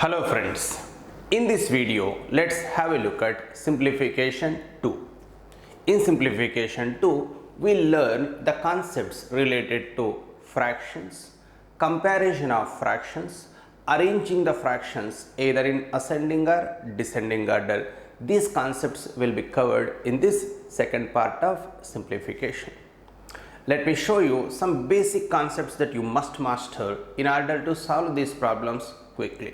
Hello friends, in this video let's have a look at simplification 2. In simplification 2 we'll learn the concepts related to fractions, comparison of fractions, arranging the fractions either in ascending or descending order. These concepts will be covered in this second part of simplification. Let me show you some basic concepts that you must master in order to solve these problems quickly.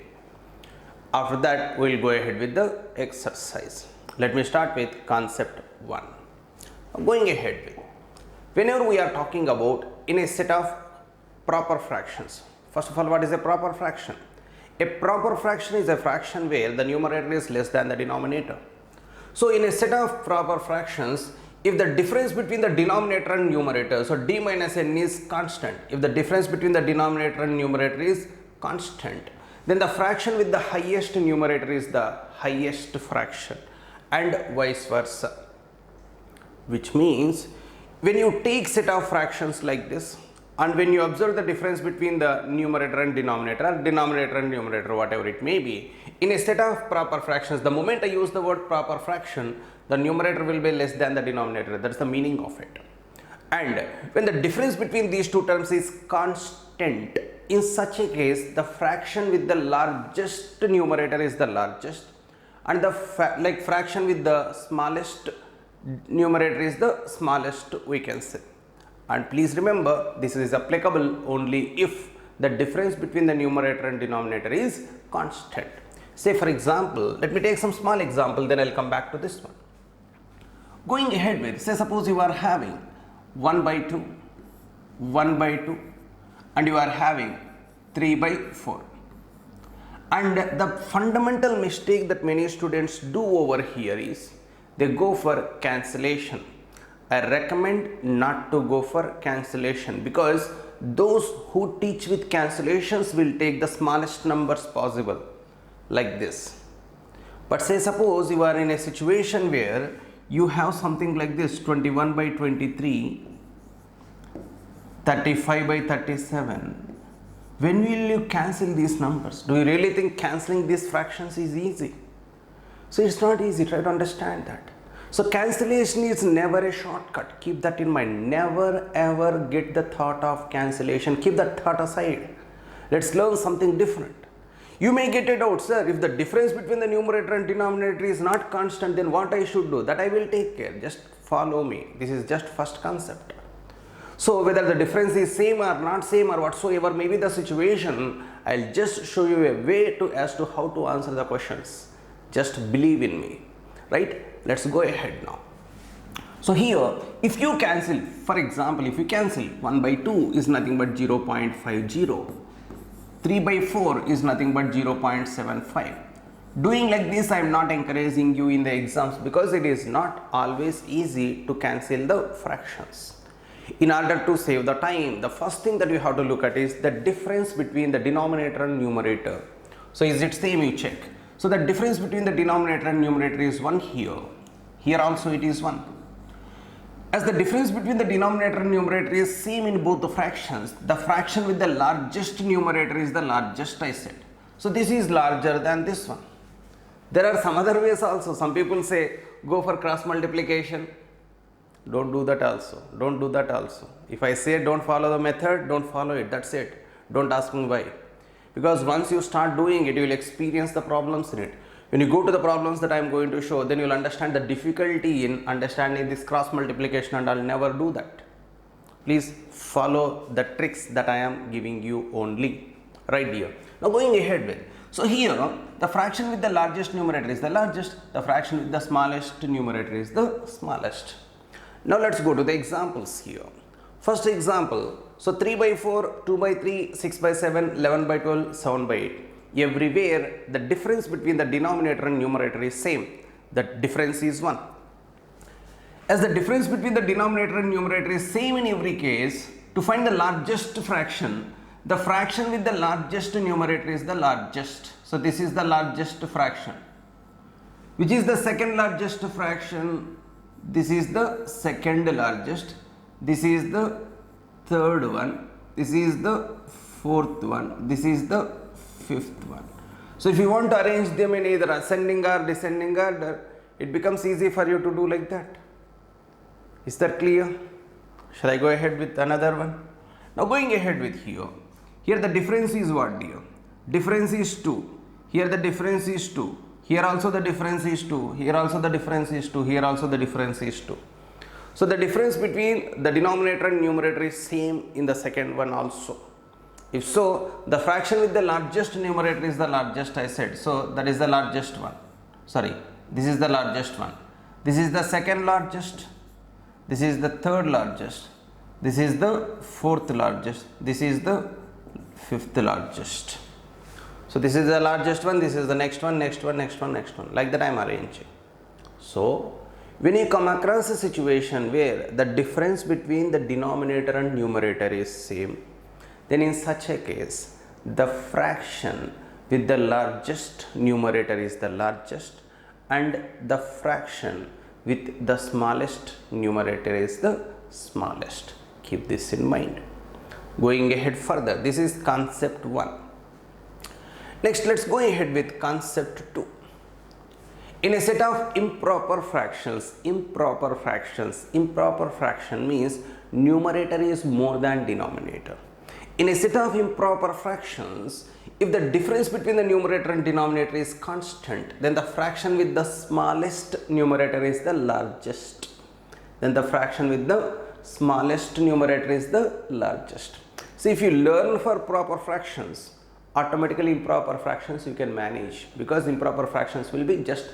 After that, we will go ahead with the exercise. Let me start with concept 1. Going ahead with, whenever we are talking about in a set of proper fractions, first of all, what is a proper fraction? A proper fraction is a fraction where the numerator is less than the denominator. So in a set of proper fractions, if the difference between the denominator and numerator, so d minus n is constant, if the difference between the denominator and numerator is constant, then the fraction with the highest numerator is the highest fraction and vice versa. Which means when you take set of fractions like this and when you observe the difference between the numerator and denominator or denominator and numerator, whatever it may be, in a set of proper fractions, the moment I use the word proper fraction, the numerator will be less than the denominator. That's the meaning of it. And when the difference between these two terms is constant, in such a case the fraction with the largest numerator is the largest and the fraction with the smallest numerator is the smallest, we can say. And please remember, this is applicable only if the difference between the numerator and denominator is constant. Say for example, let me take some small example, then I'll come back to this one. Going ahead with, say suppose you are having 1 by 2, 1 by 2 and you are having 3 by 4. And the fundamental mistake that many students do over here is they go for cancellation. I recommend not to go for cancellation because those who teach with cancellations will take the smallest numbers possible like this. But say suppose you are in a situation where you have something like this, 21 by 23, 35 by 37. When will you cancel these numbers? Do you really think cancelling these fractions is easy? So it's not easy, try to understand that. So cancellation is never a shortcut, keep that in mind. Never ever get the thought of cancellation, keep that thought aside. Let's learn something different. You may get it out, sir, if the difference between the numerator and denominator is not constant, then what I should do? That I will take care, just follow me. This is just first concept. So whether the difference is same or not same or whatsoever may be the situation, I'll just show you a way as to how to answer the questions. Just believe in me, right? Let's go ahead now. So here, if you cancel, for example, if you cancel 1 by 2 is nothing but 0.50. 3 by 4 is nothing but 0.75. Doing like this, I am not encouraging you in the exams because it is not always easy to cancel the fractions. In order to save the time, the first thing that you have to look at is the difference between the denominator and numerator. So is it same? You check. So the difference between the denominator and numerator is 1 here. Here also it is 1. As the difference between the denominator and numerator is same in both the fractions, the fraction with the largest numerator is the largest, I said. So this is larger than this one. There are some other ways also. Some people say go for cross multiplication. Don't do that also. Don't do that also. If I say don't follow the method, don't follow it. That's it. Don't ask me why. Because once you start doing it, you will experience the problems in it. When you go to the problems that I am going to show, then you will understand the difficulty in understanding this cross multiplication, and I'll never do that. Please follow the tricks that I am giving you only right here. Now going ahead with, so here the fraction with the largest numerator is the largest, the fraction with the smallest numerator is the smallest. Now let's go to the examples here. First example, so 3 by 4, 2 by 3, 6 by 7, 11 by 12, 7 by 8. Everywhere the difference between the denominator and numerator is same. The difference is 1. As the difference between the denominator and numerator is same in every case, to find the largest fraction, the fraction with the largest numerator is the largest. So this is the largest fraction. Which is the second largest fraction? This is the second largest. This is the third one. This is the fourth one. This is the fifth one. So if you want to arrange them in either ascending or descending order, it becomes easy for you to do like that. Is that clear? Shall I go ahead with another one? Now going ahead with here. Here the difference is what, dear? Difference is 2. Here the difference is 2. Here also the difference is 2. Here also the difference is 2. Here also the difference is 2. So the difference between the denominator and numerator is same in the second one also. If so, the fraction with the largest numerator is the largest, I said. So that is the largest one. Sorry, this is the largest one. This is the second largest. This is the third largest. This is the fourth largest. This is the fifth largest. So this is the largest one. This is the next one, next one, next one, next one. Like that I am arranging. So when you come across a situation where the difference between the denominator and numerator is same, then in such a case, the fraction with the largest numerator is the largest and the fraction with the smallest numerator is the smallest. Keep this in mind. Going ahead further, this is concept 1. Next, let's go ahead with concept 2. In a set of improper fractions means numerator is more than denominator. In a set of improper fractions, if the difference between the numerator and denominator is constant, then the fraction with the smallest numerator is the largest. Then the fraction with the smallest numerator is the largest. So if you learn for proper fractions, automatically improper fractions you can manage, because improper fractions will be just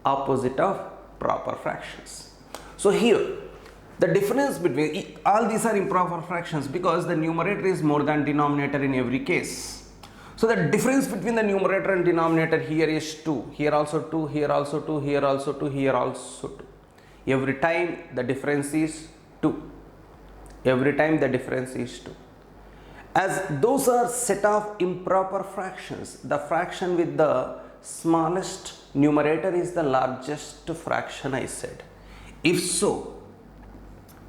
opposite of proper fractions. So here the difference between all these are improper fractions because the numerator is more than denominator in every case. So the difference between the numerator and denominator here is 2. Here also 2, here also 2, here also 2, here also 2. Every time the difference is 2. Every time the difference is 2. As those are set of improper fractions, the fraction with the smallest numerator is the largest fraction, I said. If so,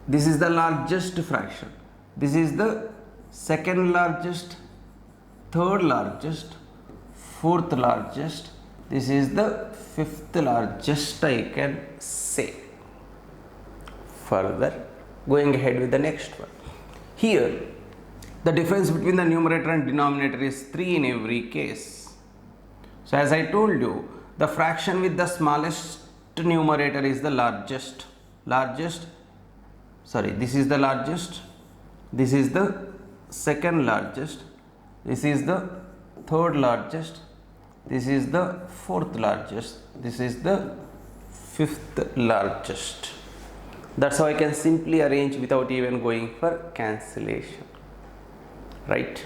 this is the largest fraction. This is the second largest, third largest, fourth largest. This is the fifth largest, I can say. Further, going ahead with the next one. Here, the difference between the numerator and denominator is 3 in every case. So as I told you, the fraction with the smallest numerator is the largest. This is the largest, this is the second largest, this is the third largest, this is the fourth largest, this is the fifth largest. That's how I can simply arrange without even going for cancellation. Right?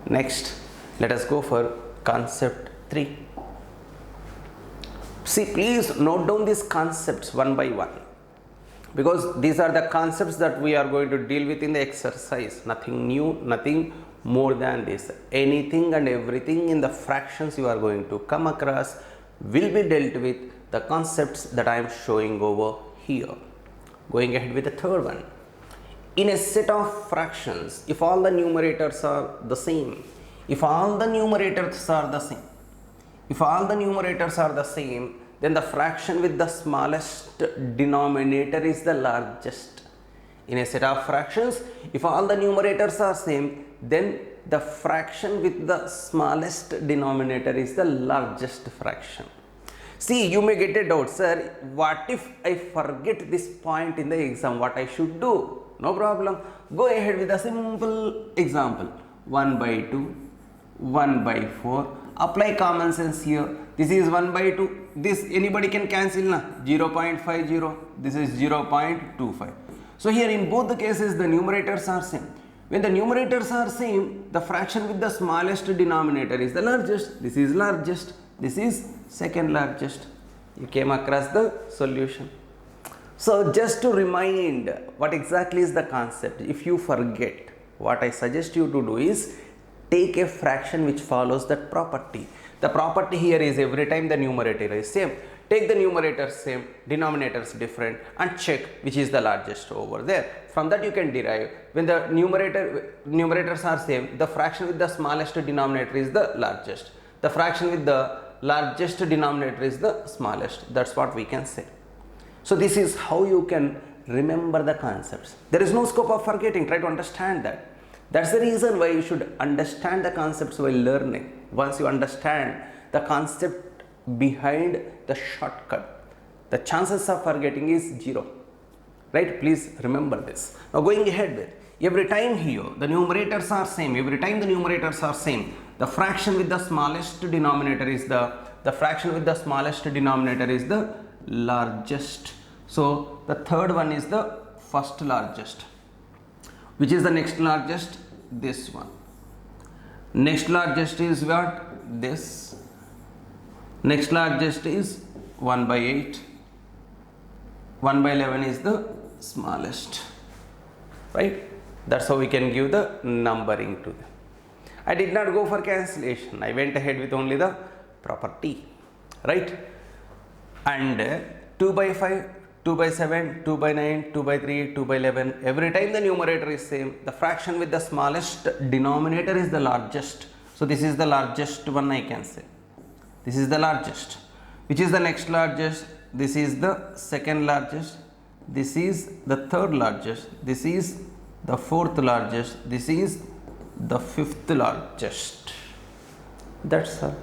Next, let us go for concept 3. See, please note down these concepts one by one, because these are the concepts that we are going to deal with in the exercise. Nothing new, nothing more than this. Anything and everything in the fractions you are going to come across will be dealt with the concepts that I am showing over here. Going ahead with the third one. In a set of fractions, if all the numerators are the same, then the fraction with the smallest denominator is the largest. In a set of fractions, if all the numerators are same, then the fraction with the smallest denominator is the largest fraction. See, you may get a doubt, sir, what if I forget this point in the exam, what I should do? No problem. Go ahead with a simple example. 1 by 2, 1 by 4. Apply common sense here. This is 1 by 2. This anybody can cancel na? 0.50. This is 0.25. So here in both the cases the numerators are same. When the numerators are same, the fraction with the smallest denominator is the largest. This is largest. This is second largest. You came across the solution. So just to remind what exactly is the concept, if you forget, what I suggest you to do is take a fraction which follows that property. The property here is every time the numerator is same, take the numerator same, denominators different, and check which is the largest over there. From that you can derive, when the numerators are same, the fraction with the smallest denominator is the largest. the fraction with the largest denominator is the smallest. That's what we can say. So this is how you can remember the concepts. There is no scope of forgetting. Try to understand that. That's the reason why you should understand the concepts while learning. Once you understand the concept behind the shortcut, the chances of forgetting is zero. Right? Please remember this. Now going ahead with, every time here the numerators are same. Every time the numerators are same, the fraction with the smallest denominator is the fraction with the smallest denominator is the largest. So the third one is the first largest. Which is the next largest? This one. Next largest is what? This. Next largest is 1 by 8. 1 by 11 is the smallest. Right? That's how we can give the numbering to them. I did not go for cancellation. I went ahead with only the property. Right? And 2 by 5, 2 by 7, 2 by 9, 2 by 3, 2 by 11. Every time the numerator is same, the fraction with the smallest denominator is the largest. So this is the largest one, I can say. This is the largest. Which is the next largest? This is the second largest. This is the third largest. This is the fourth largest. This is the fifth largest. That's all.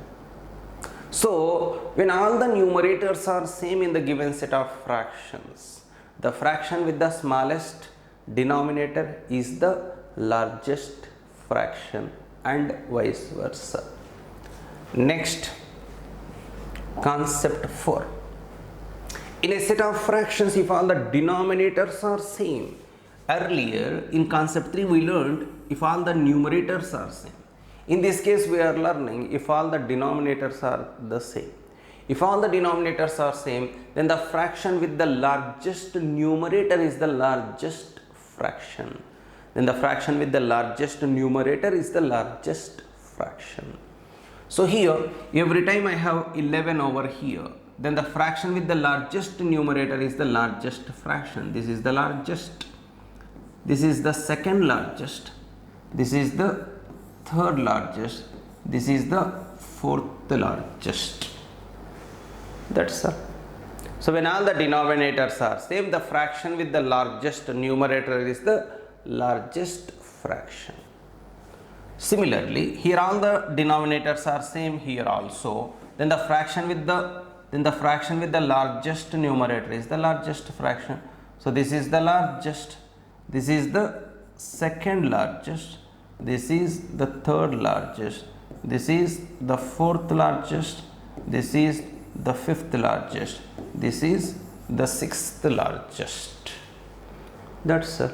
So when all the numerators are same in the given set of fractions, the fraction with the smallest denominator is the largest fraction and vice versa. Next, concept 4. In a set of fractions, if all the denominators are same, earlier in concept 3 we learned if all the numerators are same. In this case we are learning if all the denominators are the same. If all the denominators are same, then the fraction with the largest numerator is the largest fraction. Then the fraction with the largest numerator is the largest fraction. So here every time I have 11 over here, then the fraction with the largest numerator is the largest fraction. This is the largest. This is the second largest. This is the third largest. This is the fourth largest. That's all. So when all the denominators are same, the fraction with the largest numerator is the largest fraction. Similarly, here all the denominators are same, here also. Then the fraction with the largest numerator is the largest fraction. So this is the largest. This is the second largest. This is the third largest. This is the fourth largest. This is the fifth largest. This is the sixth largest. That's all.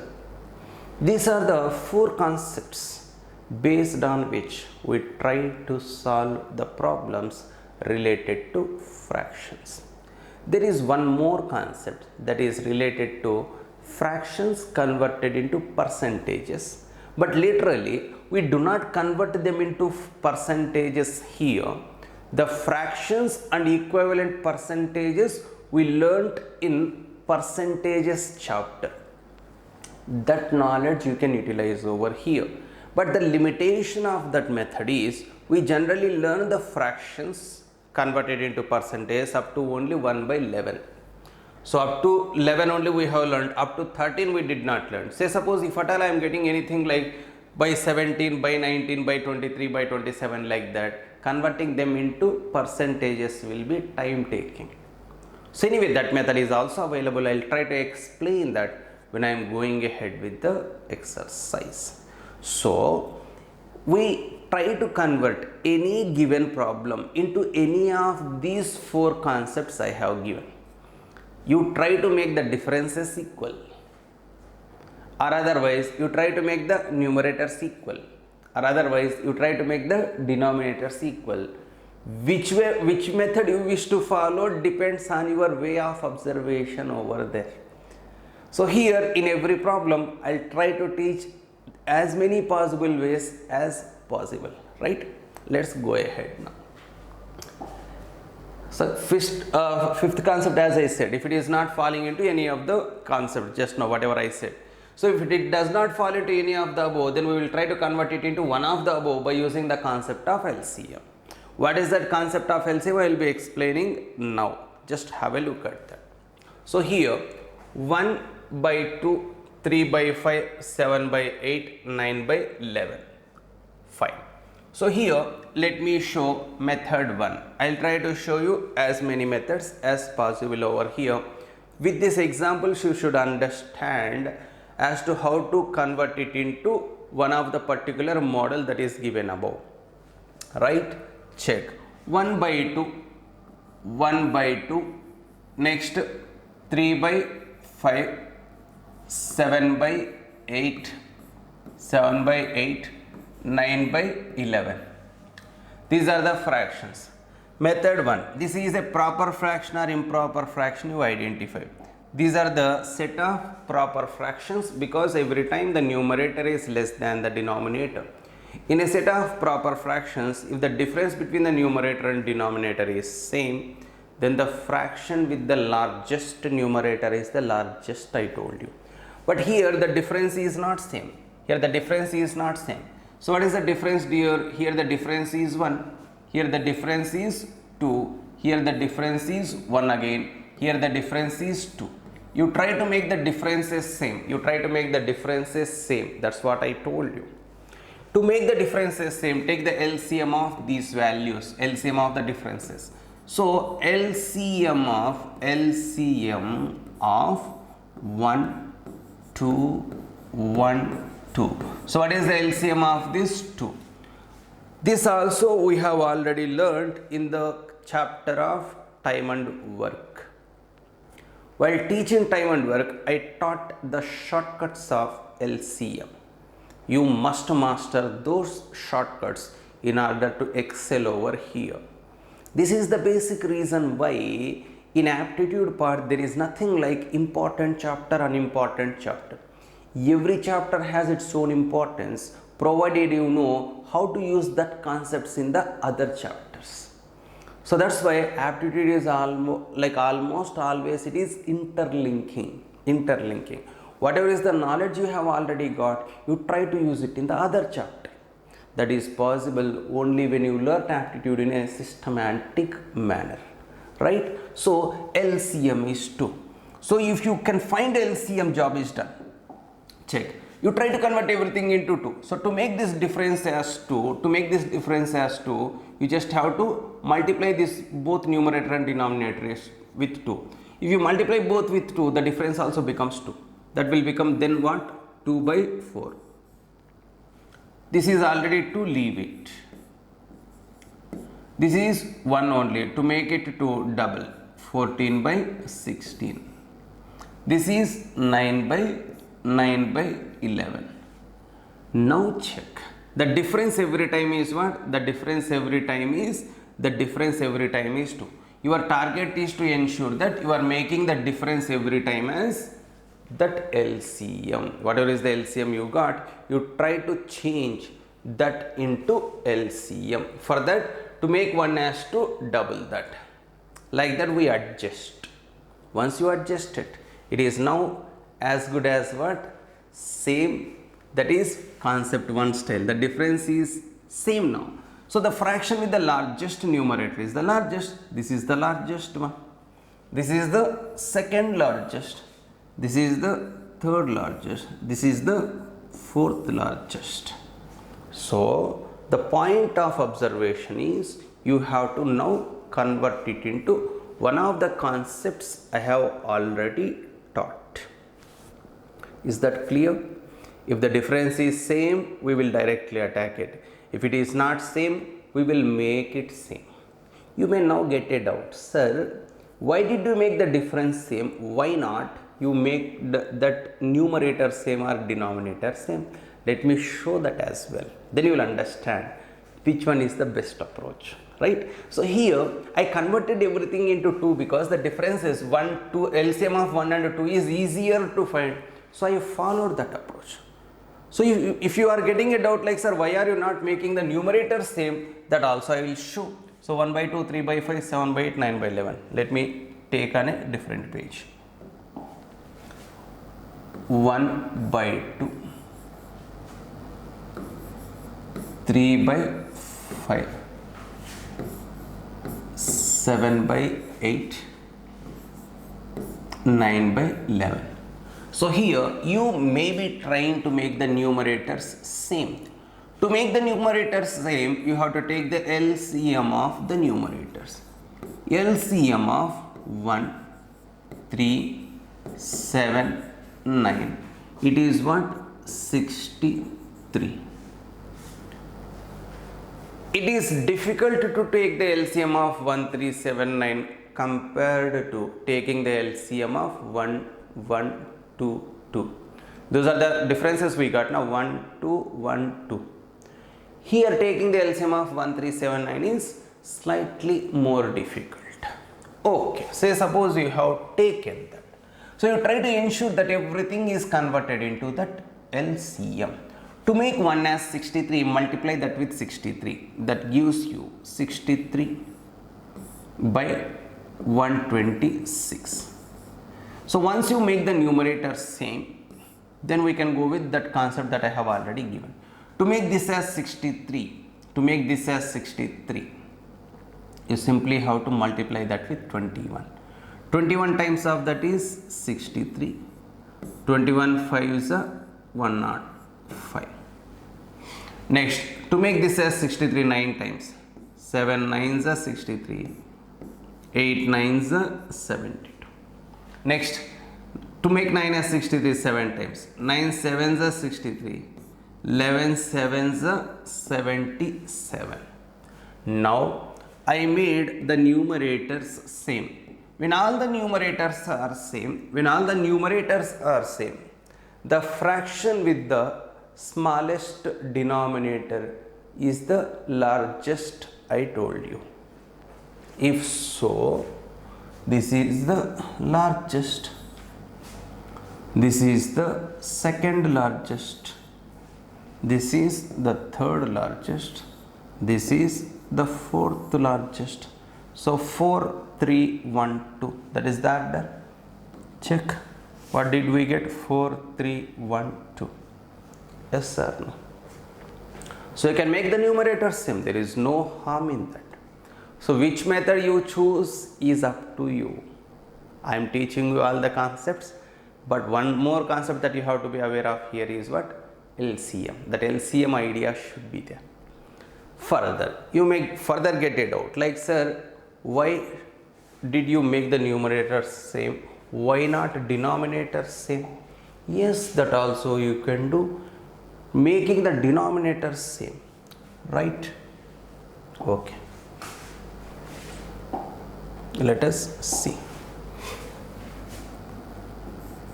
These are the 4 concepts based on which we try to solve the problems related to fractions. There is one more concept that is related to fractions converted into percentages, but literally we do not convert them into percentages here. The fractions and equivalent percentages we learnt in percentages chapter. That knowledge you can utilize over here, but the limitation of that method is we generally learn the fractions converted into percentages up to only 1 by 11. So up to 11 only we have learned, up to 13 we did not learn. Say suppose if at all I am getting anything like by 17, by 19, by 23, by 27 like that, converting them into percentages will be time taking. So anyway, that method is also available. I will try to explain that when I am going ahead with the exercise. So we try to convert any given problem into any of these 4 concepts I have given. You try to make the differences equal, or otherwise you try to make the numerators equal, or otherwise you try to make the denominators equal. Which method you wish to follow depends on your way of observation over there. So here in every problem I'll try to teach as many possible ways as possible, right? Let's go ahead now. So fifth concept, as I said, if it is not falling into any of the concepts just now whatever I said. So if it does not fall into any of the above, then we will try to convert it into one of the above by using the concept of LCM. What is that concept of LCM? I will be explaining now. Just have a look at that. So here 1 by 2, 3 by 5, 7 by 8, 9 by 11. Fine. So here let me show method 1. I will try to show you as many methods as possible over here. With this example you should understand as to how to convert it into one of the particular model that is given above. Right? Check. 1 by 2, 1 by 2, next 3 by 5, 7 by 8, 7 by 8, 9 by 11. These are the fractions. Method 1. This is a proper fraction or improper fraction, you identify. These are the set of proper fractions because every time the numerator is less than the denominator. In a set of proper fractions, if the difference between the numerator and denominator is same, then the fraction with the largest numerator is the largest, I told you. But here the difference is not same. Here the difference is not same. So what is the difference dear? Here the difference is 1. Here the difference is 2. Here the difference is 1 again. Here the difference is 2. You try to make the differences same. You try to make the differences same. That's what I told you. To make the differences same, take the LCM of these values, LCM of the differences. So LCM of 1, 2, 1, 2. So what is the LCM of this? 2. This also we have already learned in the chapter of time and work. While teaching time and work, I taught the shortcuts of LCM. You must master those shortcuts in order to excel over here. This is the basic reason why in aptitude part there is nothing like important chapter, unimportant chapter. Every chapter has its own importance provided you know how to use that concepts in the other chapters. So that's why aptitude is almost always it is interlinking. Whatever is the knowledge you have already got, you try to use it in the other chapter. That is possible only when you learn aptitude in a systematic manner. Right? So LCM is 2. So if you can find LCM, job is done. Check. You try to convert everything into 2. So to make this difference as 2, you just have to multiply this both numerator and denominator with 2. If you multiply both with 2, the difference also becomes 2. That will become then what? 2 by 4. This is already 2, leave it. This is 1 only. To make it 2, double. 14 by 16. This is 9 by 11. Now check. The difference every time is what? The difference every time is 2. Your target is to ensure that you are making the difference every time as that LCM. Whatever is the LCM you got, you try to change that into LCM. For that, to make 1 as to double that. Like that we adjust. Once you adjust it, it is now as good as what? Same. That is concept 1 style. The difference is same now. So the fraction with the largest numerator is the largest. This is the largest one. This is the second largest. This is the third largest. This is the fourth largest. So the point of observation is you have to now convert it into one of the concepts I have already taught. Is that clear? If the difference is same, we will directly attack it. If it is not same, we will make it same. You may now get a doubt. Sir, why did you make the difference same? Why not you make that numerator same or denominator same? Let me show that as well. Then you will understand which one is the best approach. Right? So here I converted everything into 2 because the difference is 1, 2, LCM of 1 and 2 is easier to find. So I followed that approach. So if you are getting a doubt like, sir, why are you not making the numerator same? That also I will show. So 1 by 2, 3 by 5, 7 by 8, 9 by 11. Let me take on a different page. 1 by 2, 3 by 5, 7 by 8, 9 by 11. So here you may be trying to make the numerators same. To make the numerators same, you have to take the LCM of the numerators. LCM of 1, 3, 7, 9. It is what? 63. It is difficult to take the LCM of 1379 compared to taking the LCM of 1, 1, 2, 2. Those are the differences we got now. 1, 2, 1, 2. Here taking the LCM of 1379 is slightly more difficult. Okay, say suppose you have taken that. So you try to ensure that everything is converted into that LCM. To make 1 as 63, multiply that with 63. That gives you 63 by 126. So once you make the numerator same, then we can go with that concept that I have already given. To make this as 63, you simply have to multiply that with 21. 21 times of that is 63. 21 5 is a 105. Next, to make this as 63 9 times. 7 9s are 63. 8 9s are 72. Next, to make 9 as 63 7 times. 9 7s are 63. 11 7s are 77. Now, I made the numerators same. When all the numerators are same, the fraction with the smallest denominator is the largest, I told you. If so, this is the largest, this is the second largest, this is the third largest, this is the fourth largest. So 4 3 1 2, that is the order. Check. What did we get? 4 3 1 2. Yes or no? So you can make the numerator same. There is no harm in that. So which method you choose is up to you. I am teaching you all the concepts, but one more concept that you have to be aware of here is what? LCM. That LCM idea should be there. Further, you may further get a doubt like, sir, why did you make the numerator same? Why not denominator same? Yes, that also you can do, making the denominator same, right? Okay, let us see.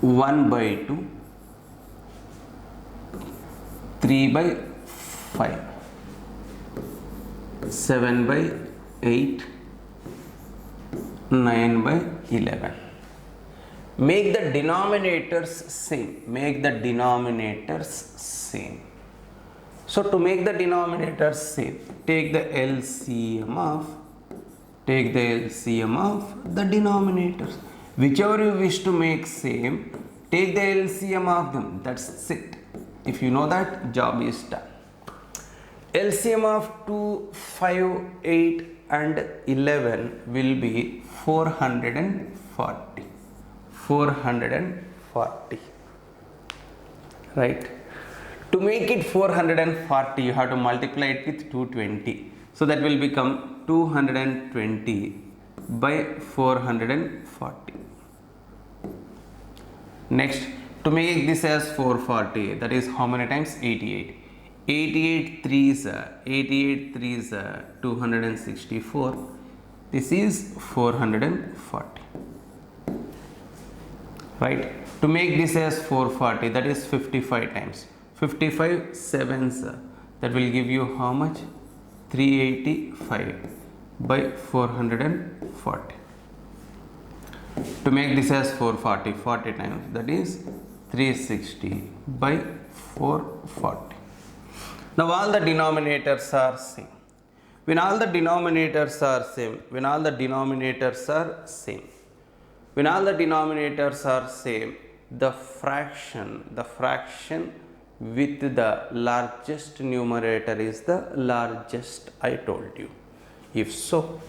1 by 2, 3 by 5, 7 by 8, 9 by 11. Make the denominators same. So to make the denominators same, take the LCM of the denominators. Whichever you wish to make same, take the LCM of them. That's it. If you know that, job is done. LCM of 2, 5, 8 and 11 will be 440. 440. Right? To make it 440, you have to multiply it with 220. So that will become 220 by 440. Next, to make this as 440, that is how many times? 88. 88 3s are 264. This is 440. Right? To make this as 440, that is 55 times. 55 7s, that will give you how much? 385 by 440. To make this as 440, 40 times, that is 360 by 440. Now all the denominators are same. When all the denominators are same, the fraction with the largest numerator is the largest, I told you. If so,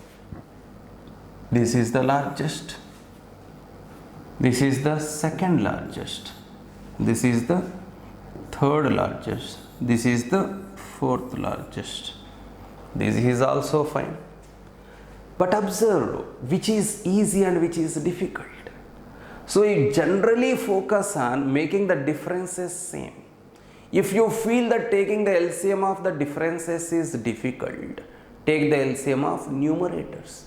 This is the largest. This is the second largest. This is the third largest. This is the fourth largest. This is also fine. But observe which is easy and which is difficult. So you generally focus on making the differences same. If you feel that taking the LCM of the differences is difficult, take the LCM of numerators.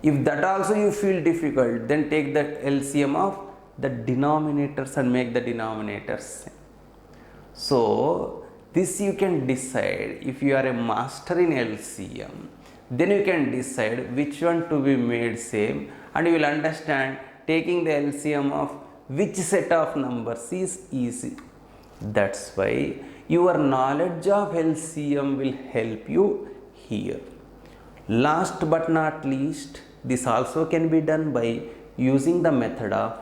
If that also you feel difficult, then take the LCM of the denominators and make the denominators same. So this you can decide. If you are a master in LCM, then you can decide which one to be made same, and you will understand taking the LCM of which set of numbers is easy. That's why your knowledge of LCM will help you here. Last but not least, this also can be done by using the method of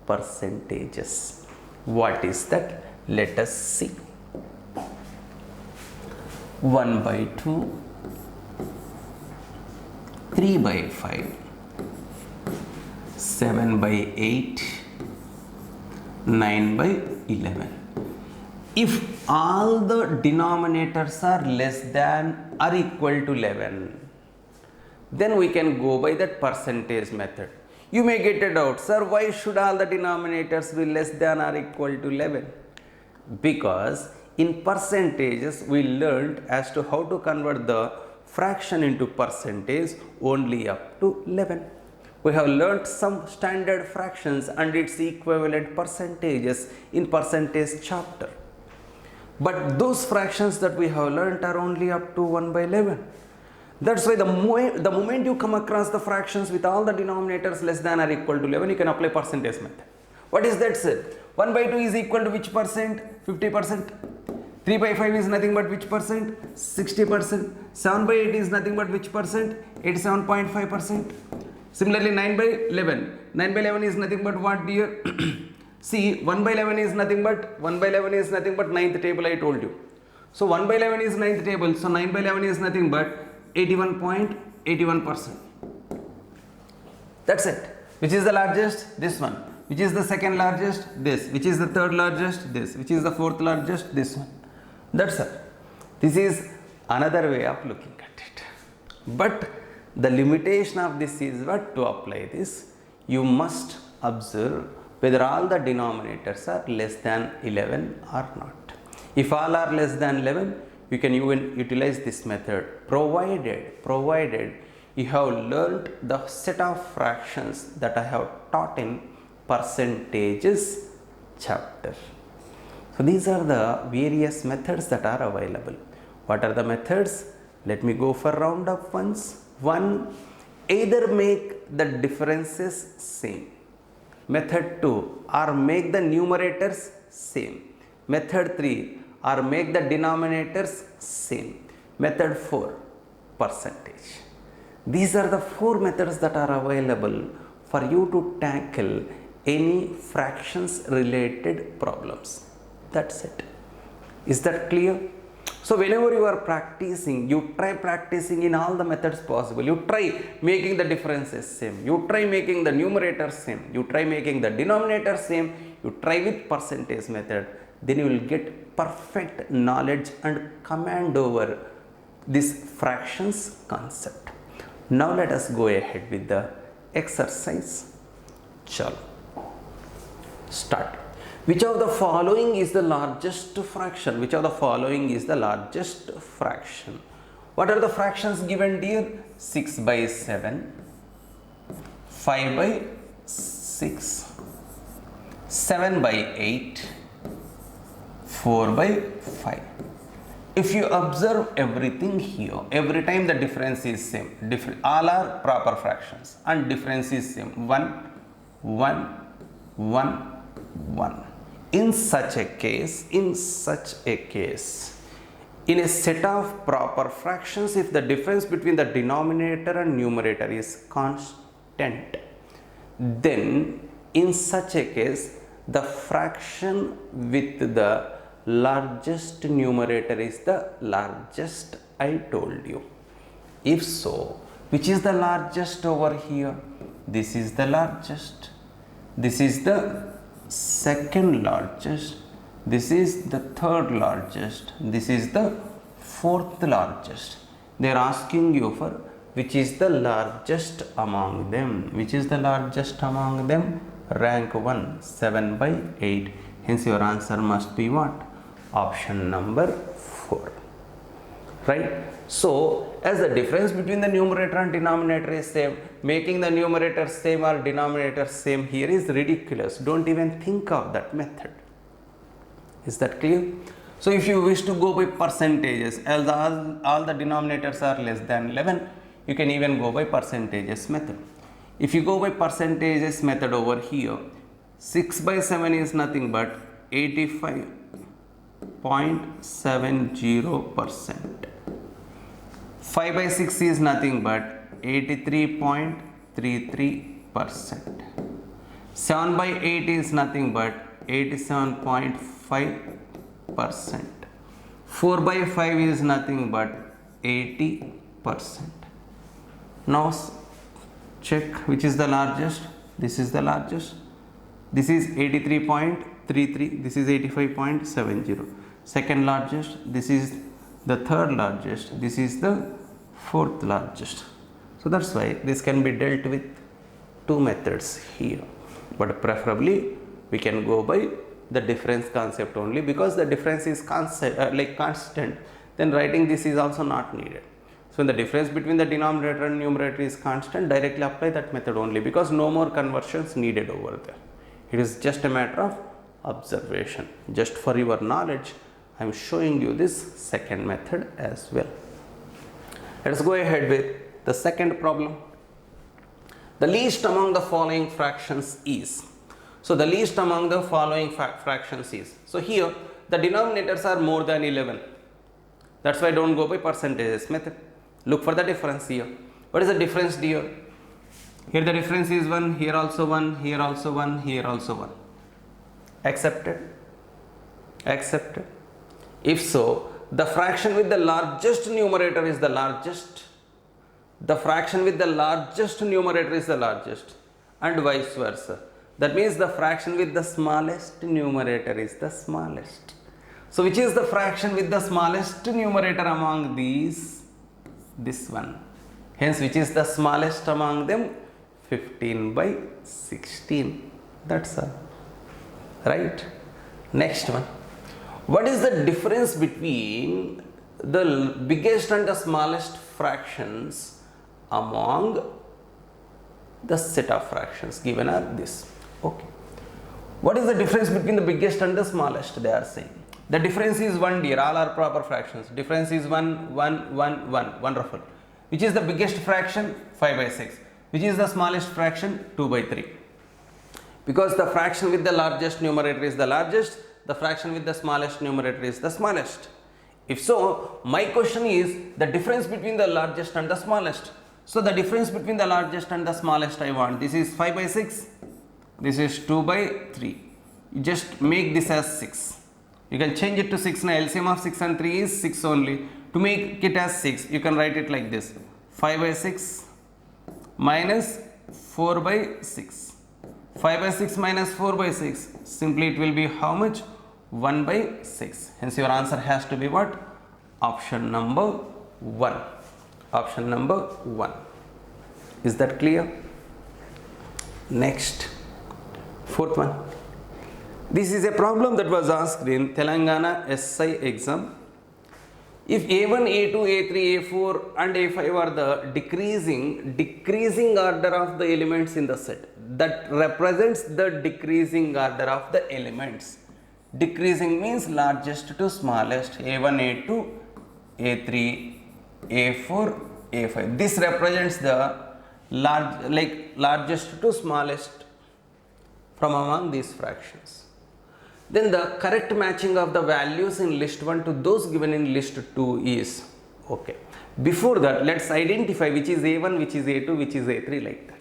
percentages. What is that? Let us see. 1 by 2, 3 by 5, 7 by 8, 9 by 11. If all the denominators are less than or equal to 11, then we can go by that percentage method. You may get a doubt, sir, why should all the denominators be less than or equal to 11? Because in percentages we learned as to how to convert the fraction into percentage only up to 11. We have learnt some standard fractions and its equivalent percentages in percentage chapter. But those fractions that we have learnt are only up to 1 by 11. That's why the moment you come across the fractions with all the denominators less than or equal to 11, you can apply percentage method. What is that, sir? 1 by 2 is equal to which percent? 50%. 3 by 5 is nothing but which percent? 60%. 7 by 8 is nothing but which percent? 87.5%. Similarly, 9 by 11. 9 by 11 is nothing but what, dear? See, 1 by 11 is nothing but 9th table I told you. So 1 by 11 is 9th table. So 9 by 11 is nothing but 81.81%. That's it. Which is the largest? This one. Which is the second largest? This. Which is the third largest? This. Which is the fourth largest? This one. That's it. This is another way of looking at it. But the limitation of this is what? To apply this, you must observe whether all the denominators are less than 11 or not. If all are less than 11, you can even utilize this method, provided you have learnt the set of fractions that I have taught in percentages chapter. So these are the various methods that are available. What are the methods? Let me go for round up ones. 1. Either make the differences same. Method 2. Or make the numerators same. Method 3. Or make the denominators same. Method 4. Percentage. These are the 4 methods that are available for you to tackle any fractions related problems. That's it. Is that clear? So whenever you are practicing, you try practicing in all the methods possible. You try making the differences same. You try making the numerators same. You try making the denominators same. You try with percentage method. Then you will get perfect knowledge and command over this fractions concept. Now let us go ahead with the exercise. Chalo. Start. Which of the following is the largest fraction? Which of the following is the largest fraction? What are the fractions given dear? 6 by 7, 5 by 6, 7 by 8, 4 by 5. If you observe everything here, every time the difference is same. All are proper fractions and difference is same. 1, 1, 1, 1. In such a case, in a set of proper fractions, if the difference between the denominator and numerator is constant, then in such a case, the fraction with the largest numerator is the largest, I told you. If so, Which is the largest over here? This is the largest. This is the second largest. This is the third largest. This is the fourth largest. They are asking you for which is the largest among them. Which is the largest among them? Rank 1, 7 by 8. Hence your answer must be what? Option number 4. Right? So, as the difference between the numerator and denominator is same, making the numerator same or denominator same here is ridiculous. Don't even think of that method. Is that clear? So, if you wish to go by percentages, as all the denominators are less than 11, you can even go by percentages method. If you go by percentages method over here, 6 by 7 is nothing but 85.70%. 5 by 6 is nothing but 83.33%. 7 by 8 is nothing but 87.5%. 4 by 5 is nothing but 80%. Now check which is the largest. This is the largest. This is 83.33. This is 85.70. Second largest. This is the third largest. This is the fourth largest. So that's why this can be dealt with two methods here, but preferably we can go by the difference concept only, because the difference is constant, then writing this is also not needed. So when the difference between the denominator and numerator is constant, directly apply that method only, because no more conversions needed over there. It is just a matter of observation. Just for your knowledge, I am showing you this second method as well. Let us go ahead with the second problem. The least among the following fractions is. So the least among the following fractions is. So here the denominators are more than 11. That's why don't go by percentages method. Look for the difference here. What is the difference here? Here the difference is 1, here also 1, here also 1, here also 1. Accepted? Accepted. If so, the fraction with the largest numerator is the largest. The fraction with the largest numerator is the largest, and vice versa. That means the fraction with the smallest numerator is the smallest. So which is the fraction with the smallest numerator among these? This one. Hence which is the smallest among them? 15 by 16. That's all. Right? Next one. What is the difference between the biggest and the smallest fractions among the set of fractions given are this? Okay. What is the difference between the biggest and the smallest? They are saying the difference is 1, dear. All are proper fractions. Difference is 1, 1, 1, 1. Wonderful. Which is the biggest fraction? 5 by 6. Which is the smallest fraction? 2 by 3. Because the fraction with the largest numerator is the largest, the fraction with the smallest numerator is the smallest. If so, my question is the difference between the largest and the smallest. So the difference between the largest and the smallest I want. This is 5 by 6. This is 2 by 3. You just make this as 6. You can change it to 6 now. LCM of 6 and 3 is 6 only. To make it as 6, you can write it like this. 5 by 6 minus 4 by 6. 5 by 6 minus 4 by 6. Simply it will be how much? 1 by 6. Hence your answer has to be what? Option number 1. Option number 1. Is that clear? Next. Fourth one. This is a problem that was asked in Telangana SI exam. If A1, A2, A3, A4 and A5 are the decreasing order of the elements in the set, that represents the decreasing order of the elements. Decreasing means largest to smallest. A1, A2, A3, A4, A5. This represents the largest to smallest from among these fractions. Then the correct matching of the values in list 1 to those given in list 2 is, okay. Before that, let's identify which is A1, which is A2, which is A3, like that.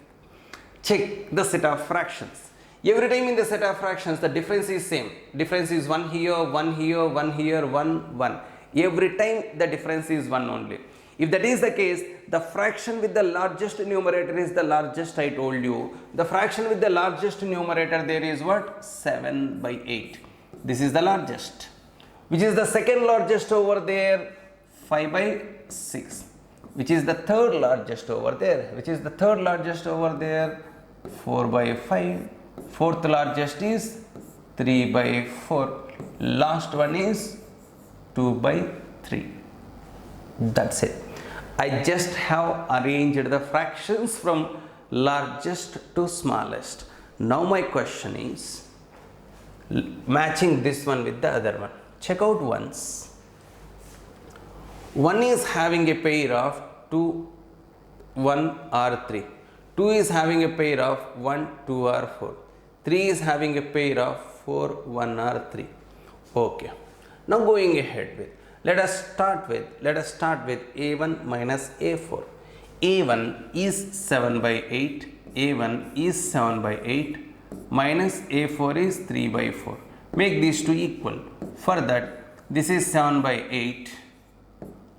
Check the set of fractions. Every time in the set of fractions, the difference is same. Difference is 1 here, 1 here, 1 here, 1, 1. Every time the difference is 1 only. If that is the case, the fraction with the largest numerator is the largest, I told you. The fraction with the largest numerator there is what? 7 by 8. This is the largest. Which is the second largest over there? 5 by 6. Which is the third largest over there? Which is the third largest over there? 4 by 5. Fourth largest is 3 by 4. Last one is 2 by 3. That's it. I just have arranged the fractions from largest to smallest. Now my question is matching this one with the other one. Check out once. One is having a pair of 2, 1 or 3. 2 is having a pair of 1, 2 or 4. 3 is having a pair of 4, 1 or 3. Okay. Now going ahead with, let us start with A1 minus A4. A1 is 7 by 8. A1 is 7 by 8 minus A4 is 3 by 4. Make these two equal. For that, this is 7 by 8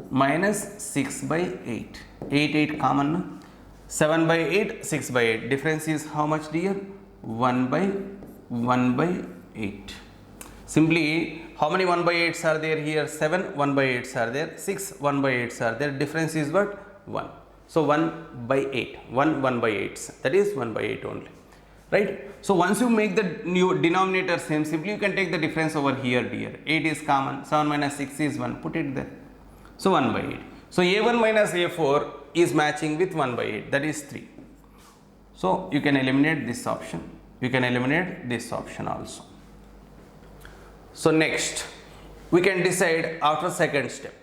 minus 6 by 8. 8 common. No? 7 by 8, 6 by 8. Difference is how much, dear? 1 by 8. Simply, how many 1 by 8s are there here? 7 1 by 8s are there. 6 1 by 8s are there. Difference is what? 1. So 1 by 8. 1 by 8s. That is 1 by 8 only. Right? So once you make the new denominator same, simply you can take the difference over here, dear. 8 is common. 7 minus 6 is 1. Put it there. So 1 by 8. So A1 minus A4 is matching with 1 by 8. That is 3. So you can eliminate this option. You can eliminate this option also. So next, we can decide after second step.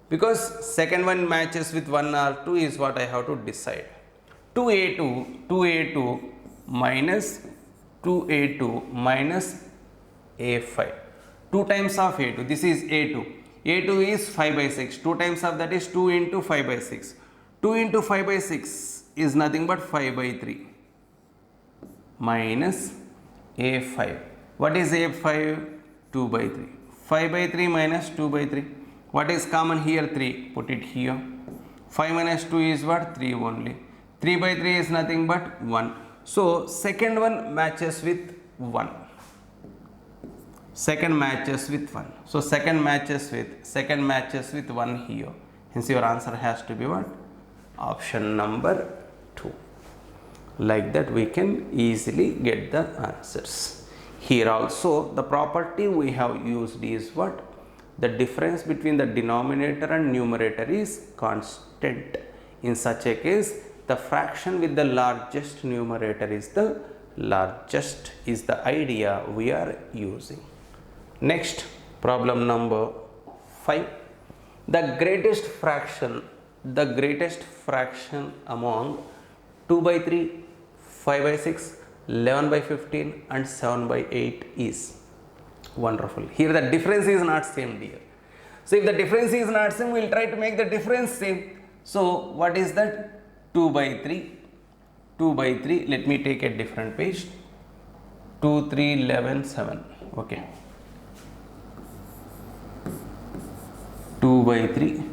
Because second one matches with 1 or 2 is what I have to decide. 2A2 minus A5. 2 times of A2. This is A2. A2 is 5 by 6. 2 times of that is 2 into 5 by 6. 2 into 5 by 6 is nothing but 5 by 3 minus A5. What is A5? 2 by 3. 5 by 3 minus 2 by 3. What is common here? 3. Put it here. 5 minus 2 is what? 3 only. 3 by 3 is nothing but 1. So second one matches with 1. Second matches with 1. So second matches with 1 here. Hence your answer has to be what? Option number 2. Like that we can easily get the answers. Here also the property we have used is what? The difference between the denominator and numerator is constant. In such a case, the fraction with the largest numerator is the largest, is the idea we are using. Next, problem number 5. The greatest fraction among 2 by 3, 5 by 6, 11 by 15 and 7 by 8 is. Wonderful. Here the difference is not same, dear. So if the difference is not same, we will try to make the difference same. So what is that? 2 by 3. 2 by 3. Let me take a different page. 2, 3, 11, 7. Okay. 2 by 3.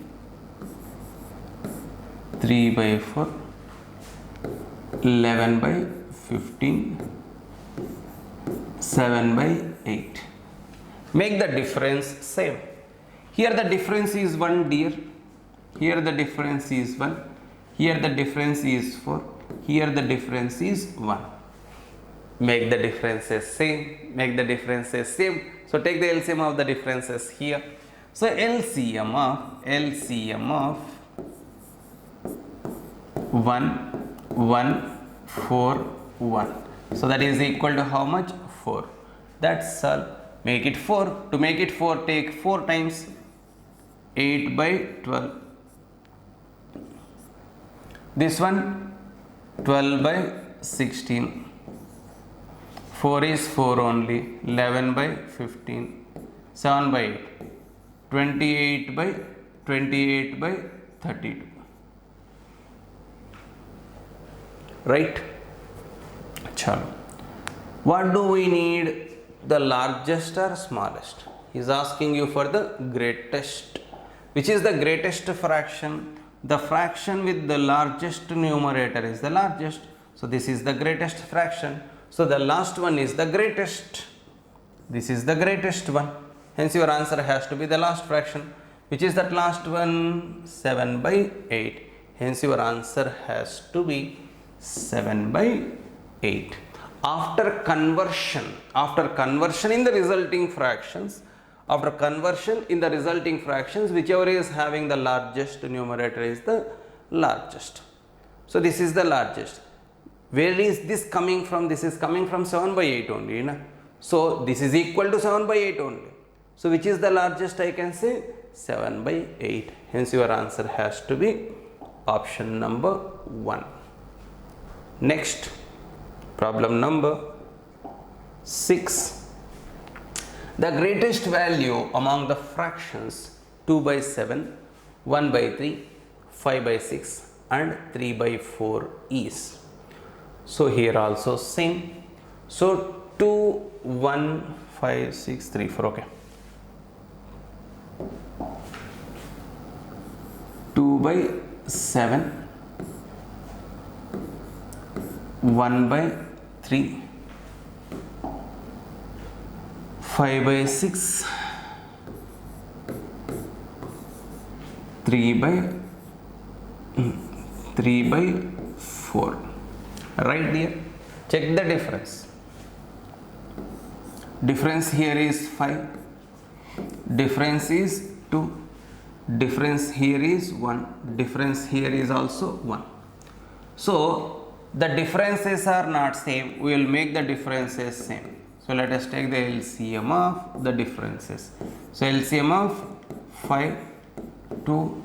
3 by 4. 11 by 15. 7 by 8. Make the difference same. Here the difference is 1, dear. Here the difference is 1. Here the difference is 4. Here the difference is 1. Make the differences same. Make the differences same. So take the LCM of the differences here. So LCM of 1, 1, 4, 1. So that is equal to how much? 4. That's all. Make it 4. To make it 4, take 4 times 8 by 12. This one 12 by 16. 4 is 4 only. 11 by 15. 7 by 8. 28 by 32. Right? Chalo. What do we need? The largest or smallest? He is asking you for the greatest. Which is the greatest fraction? The fraction with the largest numerator is the largest. So this is the greatest fraction. So the last one is the greatest. This is the greatest one. Hence your answer has to be the last fraction. Which is that last one? 7 by 8. Hence your answer has to be 7 by 8. After conversion in the resulting fractions, whichever is having the largest numerator is the largest. So this is the largest. Where is this coming from? This is coming from 7 by 8 only. Na? So this is equal to 7 by 8 only. So which is the largest? I can say 7 by 8. Hence your answer has to be option number 1. Next, problem number 6. The greatest value among the fractions 2 by 7, 1 by 3, 5 by 6 and 3 by 4 is. So here also same. So 2, 1, 5, 6, 3, 4. Okay. 2 by 7, 1 by 3, 5 by 6, 3 by 4. Right there. Check the difference. Difference here is 5. Difference is 2. Difference here is 1. Difference here is also 1. So the differences are not same. We will make the differences same. So let us take the LCM of the differences. So LCM of 5, 2,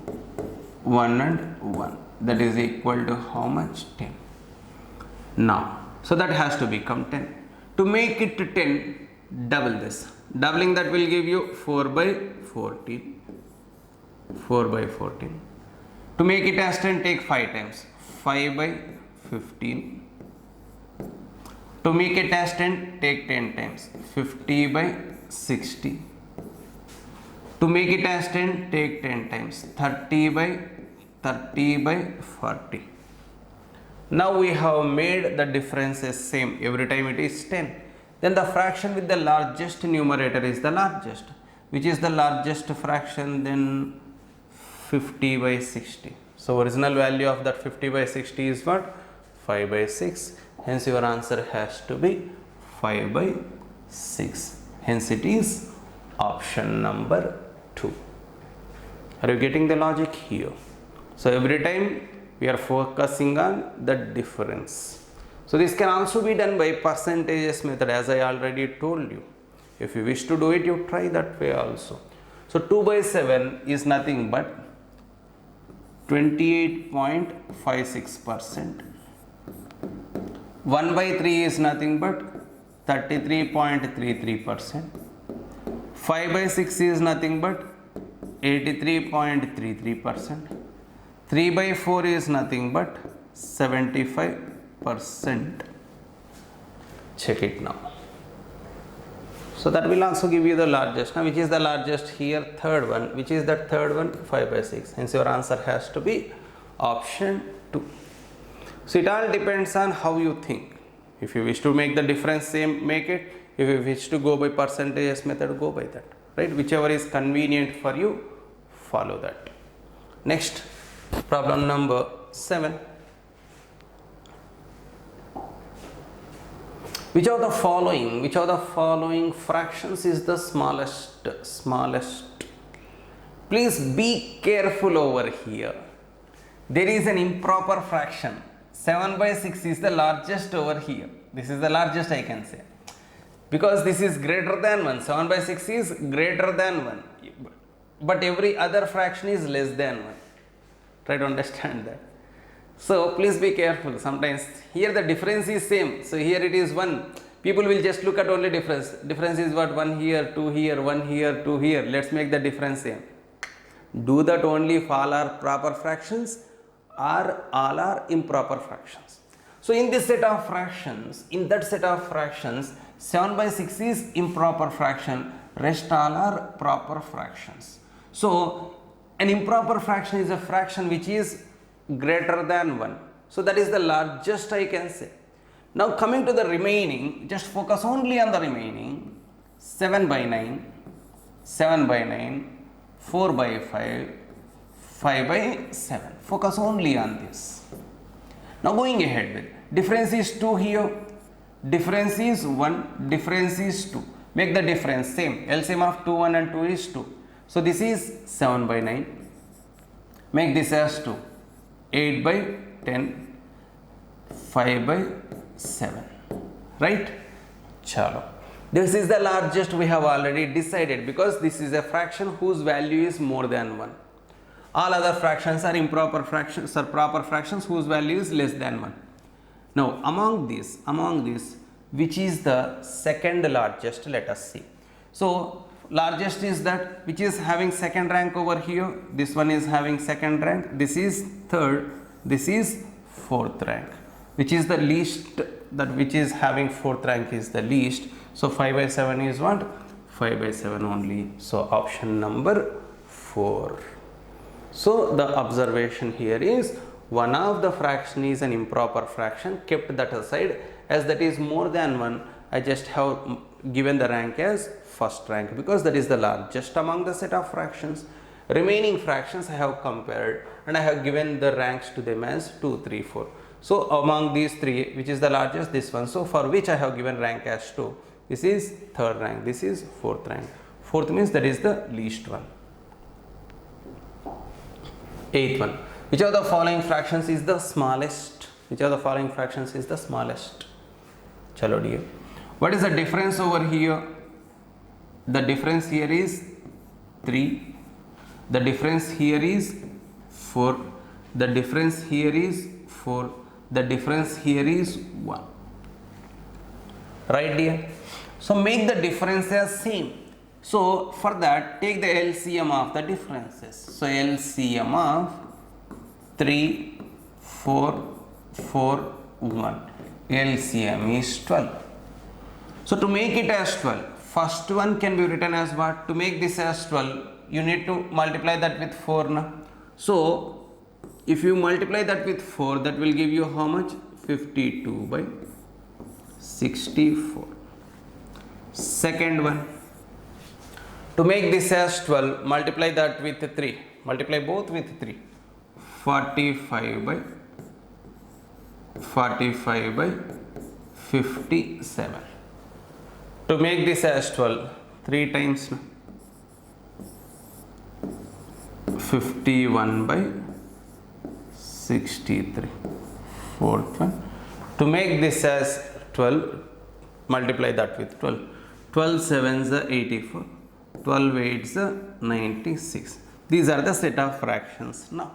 1 and 1. That is equal to how much? 10. Now, so that has to become 10. To make it 10, double this. Doubling that will give you 4 by 14. 4 by 14. To make it as 10, take 5 times. 5 by 15. To make it as 10, take 10 times. 50 by 60. To make it as 10, take 10 times. 30 by 40. Now we have made the differences same. Every time it is 10. Then the fraction with the largest numerator is the largest. Which is the largest fraction? Then 50 by 60. So original value of that 50 by 60 is what? 5 by 6. Hence your answer has to be 5 by 6. Hence it is option number 2. Are you getting the logic here? So every time we are focusing on the difference. So this can also be done by percentages method, as I already told you. If you wish to do it, you try that way also. So 2 by 7 is nothing but 28.56%. 1 by 3 is nothing but 33.33%. 5 by 6 is nothing but 83.33%. 3 by 4 is nothing but 75%. Check it now. So that will also give you the largest. Now which is the largest here? Third one. Which is that third one? 5 by 6. Hence your answer has to be option 2. So it all depends on how you think. If you wish to make the difference same, make it. If you wish to go by percentages method, go by that. Right? Whichever is convenient for you, follow that. Next, problem number 7. Which of the following fractions is the smallest? Please be careful over here. There is an improper fraction. 7 by 6 is the largest over here. This is the largest, I can say. Because this is greater than 1. 7 by 6 is greater than 1. But every other fraction is less than 1. Try to understand that. So please be careful. Sometimes here the difference is same. So here it is 1. People will just look at only difference. Difference is what? 1 here, 2 here, 1 here, 2 here. Let's make the difference same. Do that only if all are proper fractions or all are improper fractions. So in this set of fractions, 7 by 6 is improper fraction. Rest all are proper fractions. So An improper fraction is a fraction which is greater than 1. So that is the largest I can say. Now coming to the remaining, just focus only on the remaining. 7 by 9, 7 by 9, 4 by 5, 5 by 7. Focus only on this. Now going ahead with difference is 2 here, difference is 1, difference is 2. Make the difference same. LCM of 2, 1 and 2 is 2. So this is 7 by 9. Make this as 2. 8 by 10, 5 by 7. Right? Chalo. This is the largest we have already decided because this is a fraction whose value is more than 1. All other fractions are improper fractions or proper fractions whose value is less than 1. Now among these, which is the second largest? Let us see. So largest is that which is having second rank over here. This one is having second rank. This is third. This is fourth rank. Which is the least? That which is having fourth rank is the least. So 5 by 7 is what? 5 by 7 only. So option number 4. So the observation here is one of the fraction is an improper fraction, kept that aside, as that is more than 1. I just have given the rank as first rank because that is the largest among the set of fractions. Remaining fractions I have compared and I have given the ranks to them as 2, 3, 4. So among these three, which is the largest? This one. So for which I have given rank as 2. This is third rank. This is fourth rank. Fourth means that is the least one. Eighth one. Which of the following fractions is the smallest? Which of the following fractions is the smallest? Chalo dear. What is the difference over here? The difference here is 3. The difference here is 4. The difference here is 4. The difference here is 1. Right dear? So make the differences same. So for that take the LCM of the differences. So LCM of 3, 4, 4, 1. LCM is 12. So to make it as 12, first one can be written as what? To make this as 12, you need to multiply that with 4 now. So if you multiply that with 4, that will give you how much? 52 by 64. Second one, to make this as 12, multiply that with 3. Multiply both with 3. 45 by 57. To make this as 12, 3 times 51 by 63. Fourth one, to make this as 12, multiply that with 12. 12 sevens are 84. 12 eights are 96. These are the set of fractions. Now,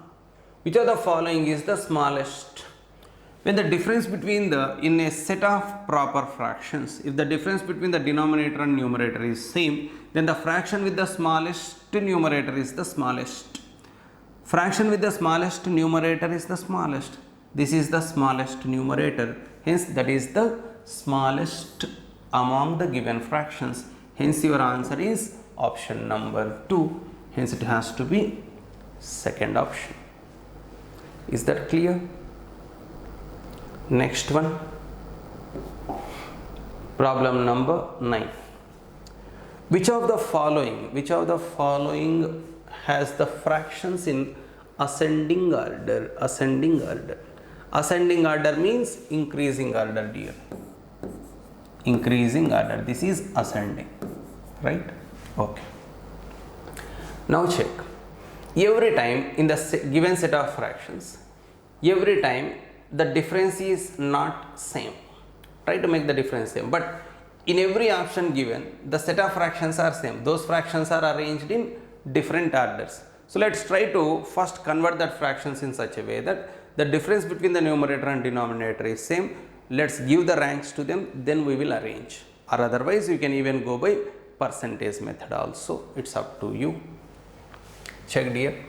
which of the following is the smallest? When the difference between in a set of proper fractions, if the difference between the denominator and numerator is same, then the fraction with the smallest numerator is the smallest. Fraction with the smallest numerator is the smallest. This is the smallest numerator. Hence, that is the smallest among the given fractions. Hence, your answer is option number 2. Hence, it has to be second option. Is that clear? Next one. Problem number 9. Which of the following has the fractions in ascending order? Ascending order. Ascending order means increasing order, dear. Increasing order. This is ascending. Right? Okay. Now check. Every time in the given set of fractions, every time the difference is not same. Try to make the difference same. But in every option given, the set of fractions are same. Those fractions are arranged in different orders. So let's try to first convert that fractions in such a way that the difference between the numerator and denominator is same. Let's give the ranks to them, then we will arrange. Or otherwise, you can even go by percentage method also. It's up to you. Check dear.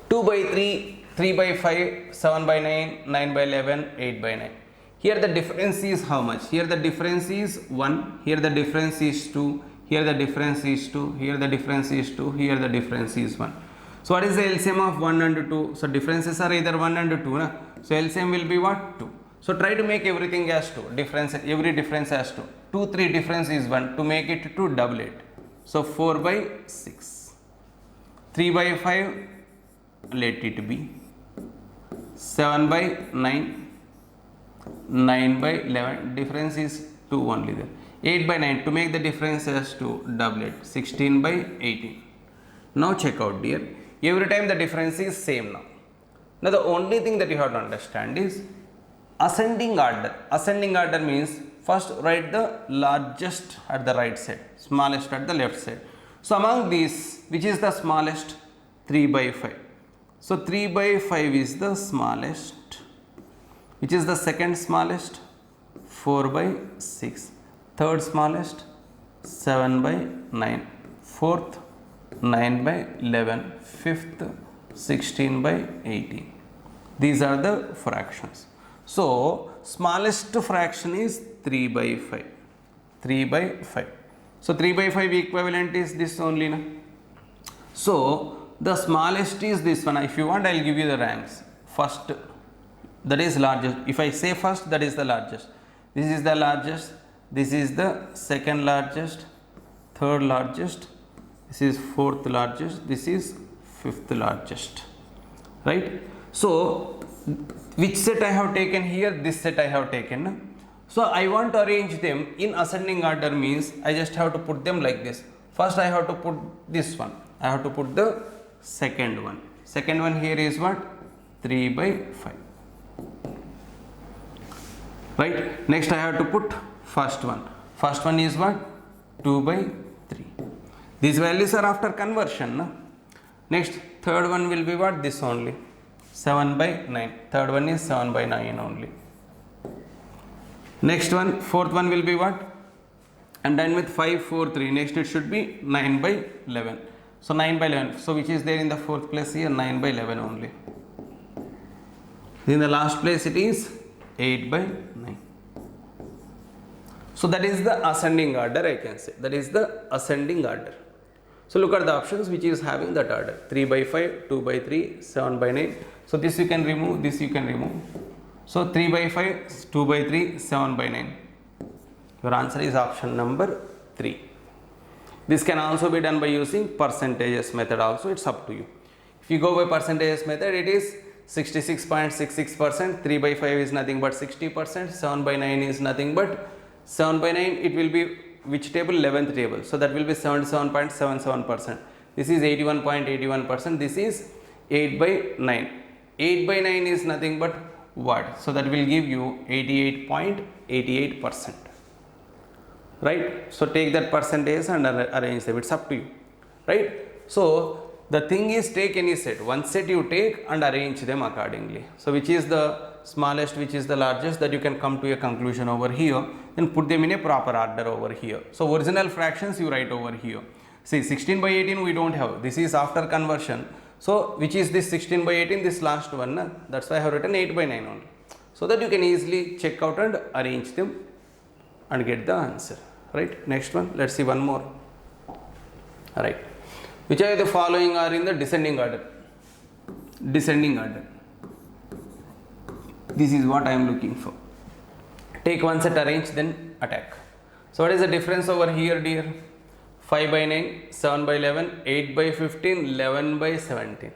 2 by 3, 3 by 5, 7 by 9, 9 by 11, 8 by 9. Here the difference is how much? Here the difference is 1, here the difference is 2, here the difference is 2, here the difference is 2, here the difference is 1. So what is the LCM of 1 and 2? So differences are either 1 and 2. Na? So LCM will be what? 2. So try to make everything as 2. Difference, every difference as 2. 2, 3 difference is 1. To make it 2, double it. So 4 by 6. 3 by 5, let it be. 7 by 9. 9 by 11. Difference is 2 only there. 8 by 9. To make the difference as 2, double it. 16 by 18. Now check out, dear. Every time the difference is same now. Now the only thing that you have to understand is ascending order. Ascending order means first write the largest at the right side, smallest at the left side. So among these, which is the smallest? 3 by 5. So 3 by 5 is the smallest. Which is the second smallest? 4 by 6. Third smallest? 7 by 9. Fourth? 9 by 11. Fifth? 16 by 18. These are the fractions. So smallest fraction is 3 by 5. 3 by 5. So 3 by 5 equivalent is this only. Na? So the smallest is this one. If you want, I will give you the ranks. First, that is largest. If I say first, that is the largest. This is the largest. This is the second largest. Third largest. This is fourth largest. This is fifth largest. Right? So which set I have taken here? This set I have taken. Na? So I want to arrange them in ascending order means I just have to put them like this. First I have to put this one. I have to put the second one. Second one here is what? 3 by 5. Right? Next I have to put first one. First one is what? 2 by 3. These values are after conversion. Na? Next third one will be what? This only. 7 by 9. Third one is 7 by 9 only. Next one, fourth one will be what? I'm done with 5, 4, 3. Next it should be 9 by 11. So 9 by 11. So which is there in the fourth place here? 9 by 11 only. In the last place it is 8 by 9. So that is the ascending order, I can say. That is the ascending order. So look at the options which is having that order. 3 by 5, 2 by 3, 7 by 9. So this you can remove, this you can remove. So 3 by 5, 2 by 3, 7 by 9. Your answer is option number 3. This can also be done by using percentages method also. It's up to you. If you go by percentages method, it is 66.66%. 3 by 5 is nothing but 60%. 7 by 9 is nothing but 7 by 9. It will be which table? 11th table. So that will be 77.77%. This is 81.81%. This is 8 by 9. 8 by 9 is nothing but what? So that will give you 88.88%. Right? So take that percentage and arrange them. It's up to you. Right? So the thing is, take any set. One set you take and arrange them accordingly. So which is the smallest, which is the largest, that you can come to a conclusion over here. Then put them in a proper order over here. So original fractions you write over here. See, 16 by 18 we don't have. This is after conversion. So which is this 16 by 18? This last one. Na? That's why I have written 8 by 9 only. So that you can easily check out and arrange them and get the answer. Right? Next one. Let's see one more. Alright. Which are the following are in the descending order? Descending order. This is what I am looking for. Take one set, arrange, then attack. So what is the difference over here, dear? 5 by 9, 7 by 11, 8 by 15, 11 by 17.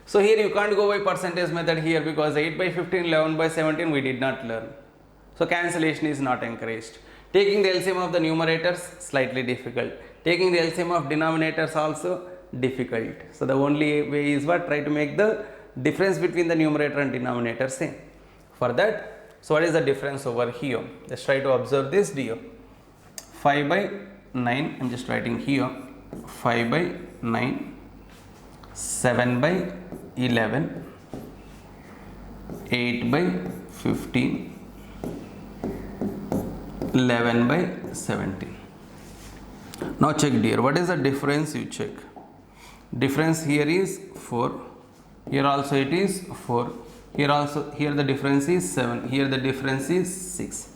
So here you can't go by percentage method here because 8 by 15, 11 by 17 we did not learn. So cancellation is not encouraged. Taking the LCM of the numerators, slightly difficult. Taking the LCM of denominators also difficult. So the only way is what? Try to make the difference between the numerator and denominator same. For that, so what is the difference over here? Just try to observe this, dear. 5 by 9, I'm just writing here. 5 by 9, 7 by 11, 8 by 15, 11 by 17. Now check, dear, what is the difference? You check. Difference here is 4. Here also it is 4. Here also, here the difference is 7. Here the difference is 6.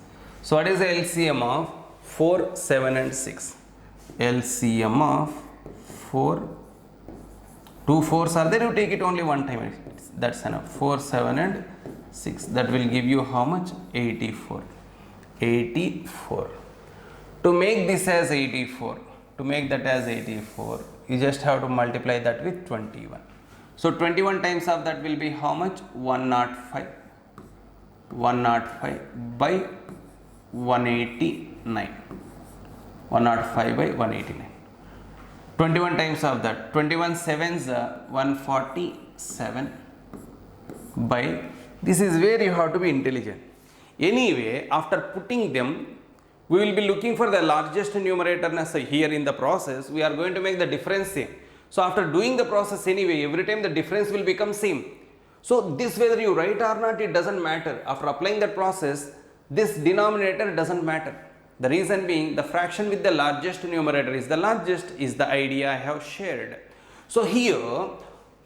So what is the LCM of 4, 7 and 6? LCM of 4, 2 4s are there, you take it only one time, that's enough. 4 7 and 6, that will give you how much? 84. 84. To make this as 84, to make that as 84, you just have to multiply that with 21. So 21 times of that will be how much? 105. 105 by 189. 105 by 189. 21 times of that. 21 sevens 147 by, this is where you have to be intelligent. Anyway, after putting them, we will be looking for the largest numerator. So here in the process, we are going to make the difference same. So after doing the process anyway, every time the difference will become same. So this whether you write or not, it doesn't matter. After applying that process, this denominator doesn't matter. The reason being, the fraction with the largest numerator is the largest, is the idea I have shared. So here,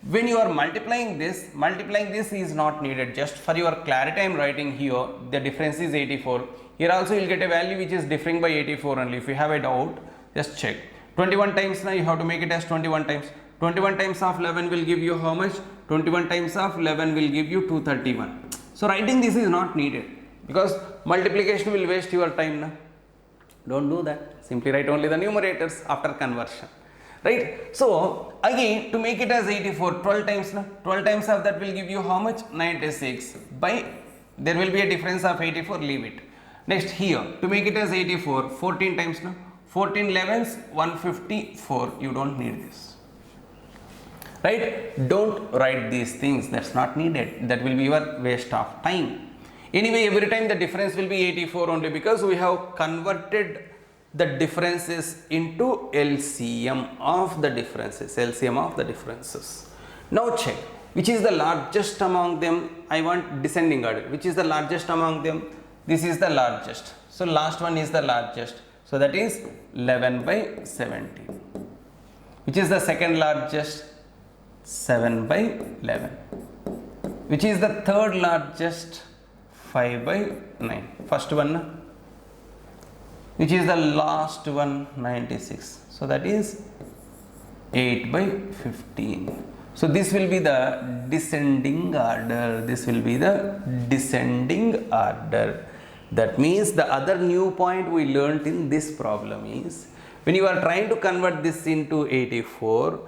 when you are multiplying this is not needed. Just for your clarity I am writing here, the difference is 84. Here also you will get a value which is differing by 84 only. If you have a doubt, just check. 21 times now you have to make it as 21 times. 21 times of 11 will give you how much? 21 times of 11 will give you 231. So writing this is not needed, because multiplication will waste your time now. Don't do that. Simply write only the numerators after conversion. Right? So again, to make it as 84, 12 times now. 12 times of that will give you how much? 96 by, there will be a difference of 84, leave it. Next here, to make it as 84, 14 times now. 14 11s 154, you don't need this. Right? Don't write these things, that's not needed. That will be your waste of time. Anyway, every time the difference will be 84 only, because we have converted the differences into LCM of the differences. LCM of the differences. Now check, which is the largest among them? I want descending order. Which is the largest among them? This is the largest. So last one is the largest. So that is 11 by 17. Which is the second largest? 7 by 11. Which is the third largest? 5 by 9. First one. Which is the last one? 96. So that is 8 by 15. So this will be the descending order. This will be the descending order. That means the other new point we learnt in this problem is, when you are trying to convert this into 84,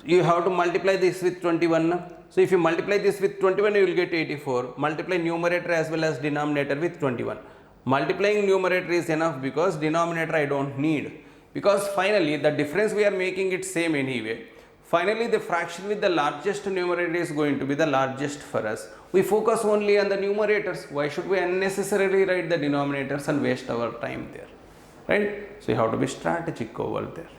you have to multiply this with 21. So if you multiply this with 21, you will get 84. Multiply numerator as well as denominator with 21. Multiplying numerator is enough, because denominator I don't need, because finally the difference we are making it same anyway. Finally the fraction with the largest numerator is going to be the largest for us. We focus only on the numerators. Why should we unnecessarily write the denominators and waste our time there? Right? So you have to be strategic over there.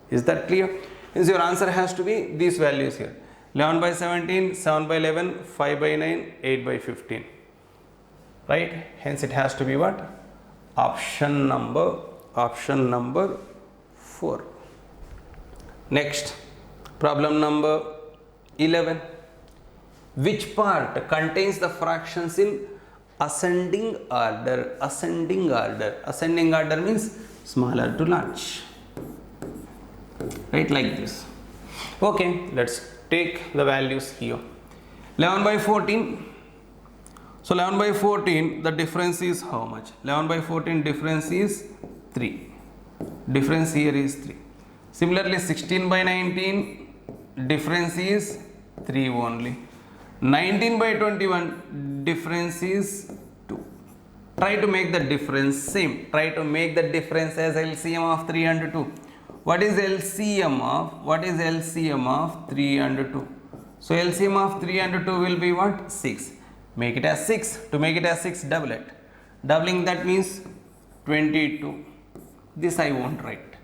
Is that clear? Means your answer has to be these values here. 11 by 17, 7 by 11, 5 by 9, 8 by 15. Right? Hence it has to be what? Option number 4. Next, problem number 11. Which part contains the fractions in ascending order? Ascending order. Ascending order means smaller to large. Right, like this. Okay, let's take the values here. 11 by 14. So 11 by 14, the difference is how much? 11 by 14 difference is 3. Difference here is 3. Similarly, 16 by 19, difference is 3 only. 19 by 21, difference is 2. Try to make the difference same. Try to make the difference as LCM of 3 and 2. What is LCM of 3 and 2? So LCM of 3 and 2 will be what? 6. Make it as 6. To make it as 6, double it. Doubling that means 22. This I won't write.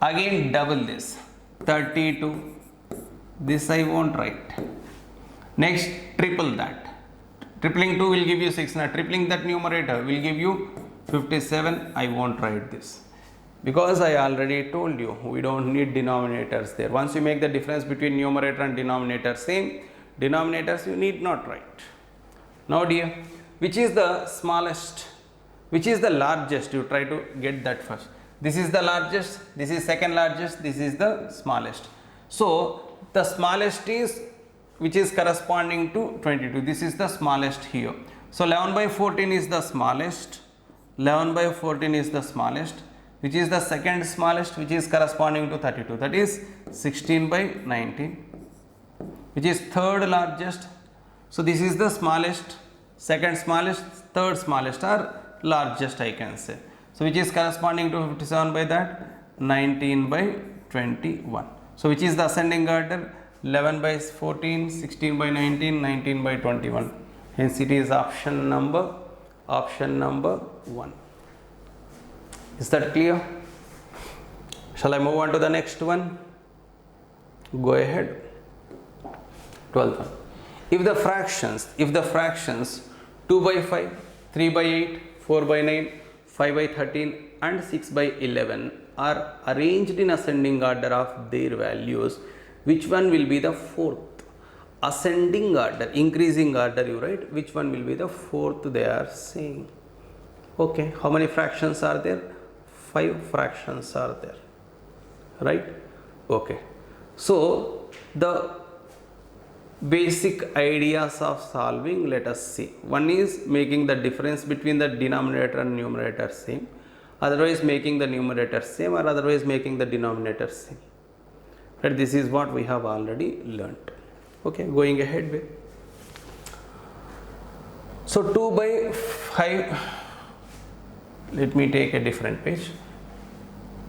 Again double this. 32. This I won't write. Next, triple that. Tripling 2 will give you 6. Now tripling that numerator will give you 57. I won't write this, because I already told you we don't need denominators there. Once you make the difference between numerator and denominator same, denominators you need not write. Now dear, which is the smallest? Which is the largest? You try to get that first. This is the largest, this is second largest, this is the smallest. So the smallest is which is corresponding to 22. This is the smallest here. So 11 by 14 is the smallest. 11 by 14 is the smallest, which is the second smallest, which is corresponding to 32. That is 16 by 19, which is third largest. So this is the smallest, second smallest, third smallest or largest, I can say. So which is corresponding to 57 by that 19 by 21. So which is the ascending order? 11 by 14, 16 by 19, 19 by 21. Hence it is option number 1. Is that clear? Shall I move on to the next one? Go ahead. 12th one. If the fractions 2 by 5, 3 by 8, 4 by 9, 5 by 13 and 6 by 11 are arranged in ascending order of their values, which one will be the fourth? Ascending order, increasing order you write, which one will be the fourth they are saying. Okay, how many fractions are there? 5 fractions are there, right? Okay, so the basic ideas of solving, let us see. One is making the difference between the denominator and numerator same, otherwise making the numerator same, or otherwise making the denominator same. Right, this is what we have already learnt. Okay, going ahead with. So 2 by 5, let me take a different page.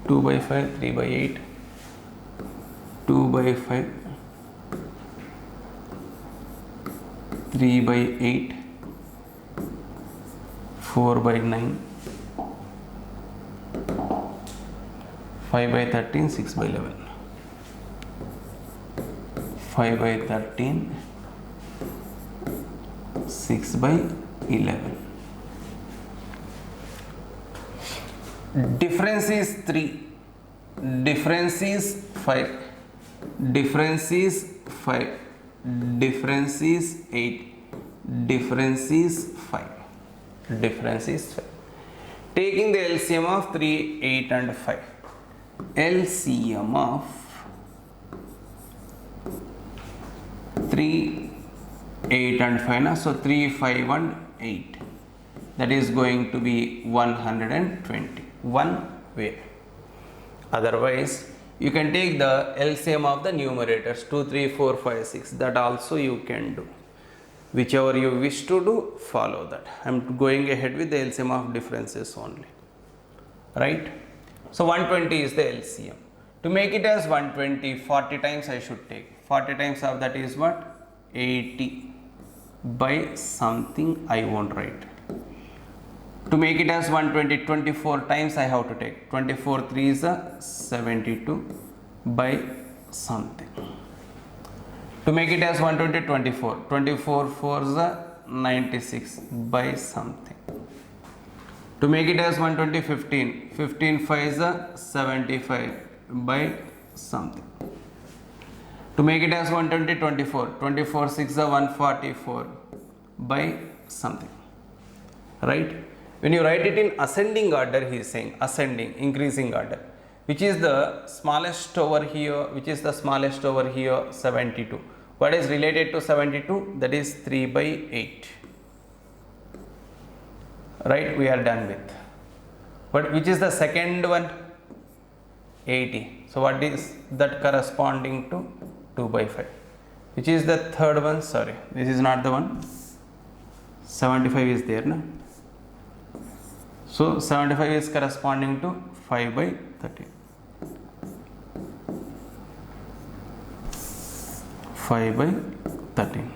2 by 5, 3 by 8, 2 by 5, 3 by 8, 4 by 9, 5 by 13, 6 by 11. 5 by 13, 6 by 11. Difference is 3, difference is 5, difference is 5, difference is 8, difference is 5, difference is 5. Taking the LCM of 3, 8 and 5. LCM of 3, 8 and 5 na? So 3, 5 and 8, that is going to be 120 one way. Otherwise you can take the LCM of the numerators 2, 3, 4, 5, 6, that also you can do. Whichever you wish to do, follow that. I am going ahead with the LCM of differences only, right? So 120 is the LCM. To make it as 120, 40 times I should take. 40 times of that is what? 80 by something I won't write. To make it as 120, 24 times I have to take. 24 3 is a 72 by something. To make it as 120, 24. 24 4 is a 96 by something. To make it as 120, 15. 15 5 is a 75 by something. To make it as 120, 24. 24 6 is a 144 by something. Right? When you write it in ascending order, he is saying ascending, increasing order. Which is the smallest over here? Which is the smallest over here? 72. What is related to 72? That is 3 by 8. Right? We are done with. But which is the second one? 80. So what is that corresponding to? 2 by 5. Which is the third one? Sorry, this is not the one. 75 is there, no? So 75 is corresponding to 5 by 13. 5 by 13.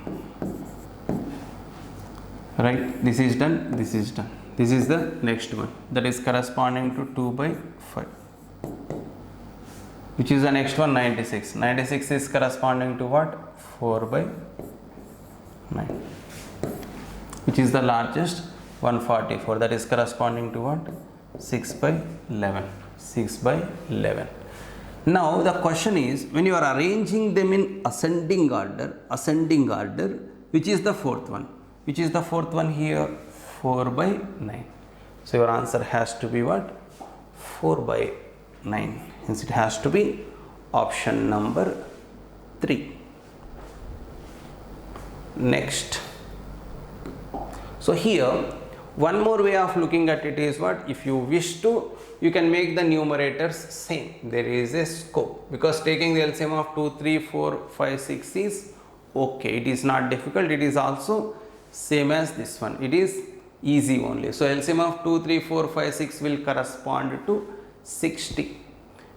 Right, this is done, this is done. This is the next one, that is corresponding to 2 by 5. Which is the next one? 96. 96 is corresponding to what? 4 by 9. Which is the largest? 144. That is corresponding to what? 6 by 11. 6 by 11. Now the question is, when you are arranging them in ascending order, which is the fourth one? Which is the fourth one here? 4 by 9. So your answer has to be what? 4 by 9. Hence it has to be option number 3. Next. So here one more way of looking at it is what? If you wish to, you can make the numerators same. There is a scope, because taking the LCM of 2, 3, 4, 5, 6 is okay. It is not difficult. It is also same as this one. It is easy only. So LCM of 2, 3, 4, 5, 6 will correspond to 60.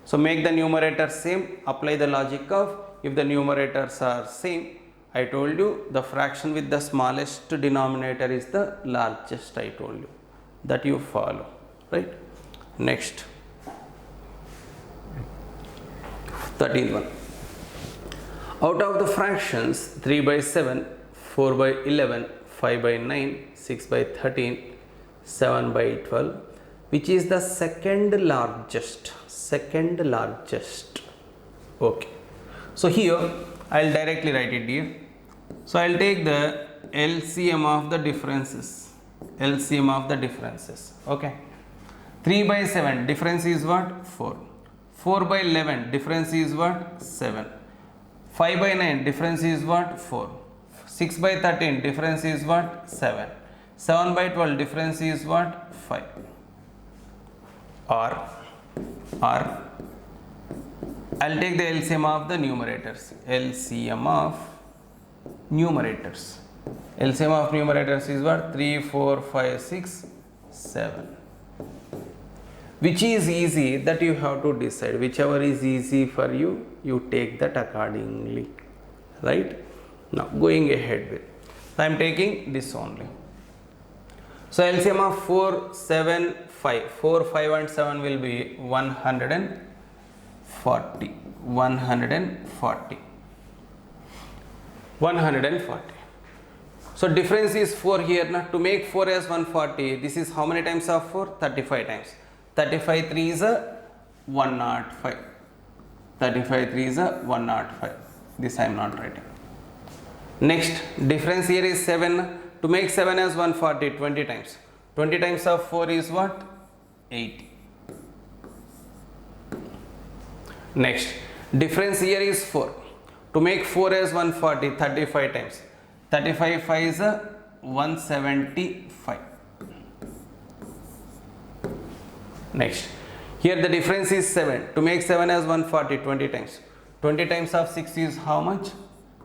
So make the numerator same. Apply the logic of, if the numerators are same, I told you the fraction with the smallest denominator is the largest. I told you that you follow, right? Next, 13th one. Out of the fractions 3 by 7, 4 by 11, 5 by 9, 6 by 13, 7 by 12, which is the second largest? Second largest. Okay. So here I will directly write it here. So I will take the LCM of the differences. LCM of the differences. Okay. 3 by 7 difference is what? 4. 4 by 11 difference is what? 7. 5 by 9 difference is what? 4. 6 by 13 difference is what? 7. 7 by 12 difference is what? 5. Or I'll take the LCM of the numerators. LCM of numerators. LCM of numerators is what? 3, 4, 5, 6, 7. Which is easy, that you have to decide. Whichever is easy for you, you take that accordingly. Right? Now going ahead with, I am taking this only. So LCM of 4, 7, 5. 4, 5 and 7 will be 140. 140. 140. So difference is 4 here. Now to make 4 as 140, this is how many times of 4? 35 times. 35 3 is a 105. 35 3 is a 105. This I am not writing. Next, difference here is 7. To make 7 as 140, 20 times. 20 times of 4 is what? 80. Next, difference here is 4. To make 4 as 140, 35 times. 35 5 is a 175. Next, here the difference is 7. To make 7 as 140, 20 times. 20 times of 6 is how much?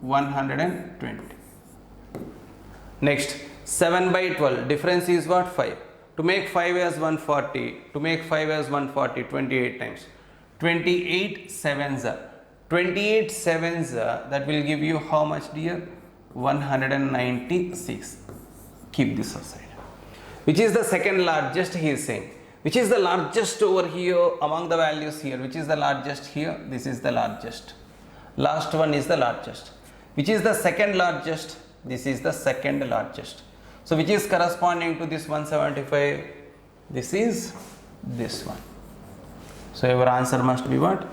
120. Next, 7 by 12. Difference is what? 5. To make 5 as 140, 28 times. 28 sevens are. 28 sevens are, that will give you how much, dear? 196. Keep this aside. Which is the second largest, he is saying. Which is the largest over here among the values here? Which is the largest here? This is the largest. Last one is the largest. Which is the second largest? This is the second largest. So which is corresponding to this 175? This is this one. So your answer must be what?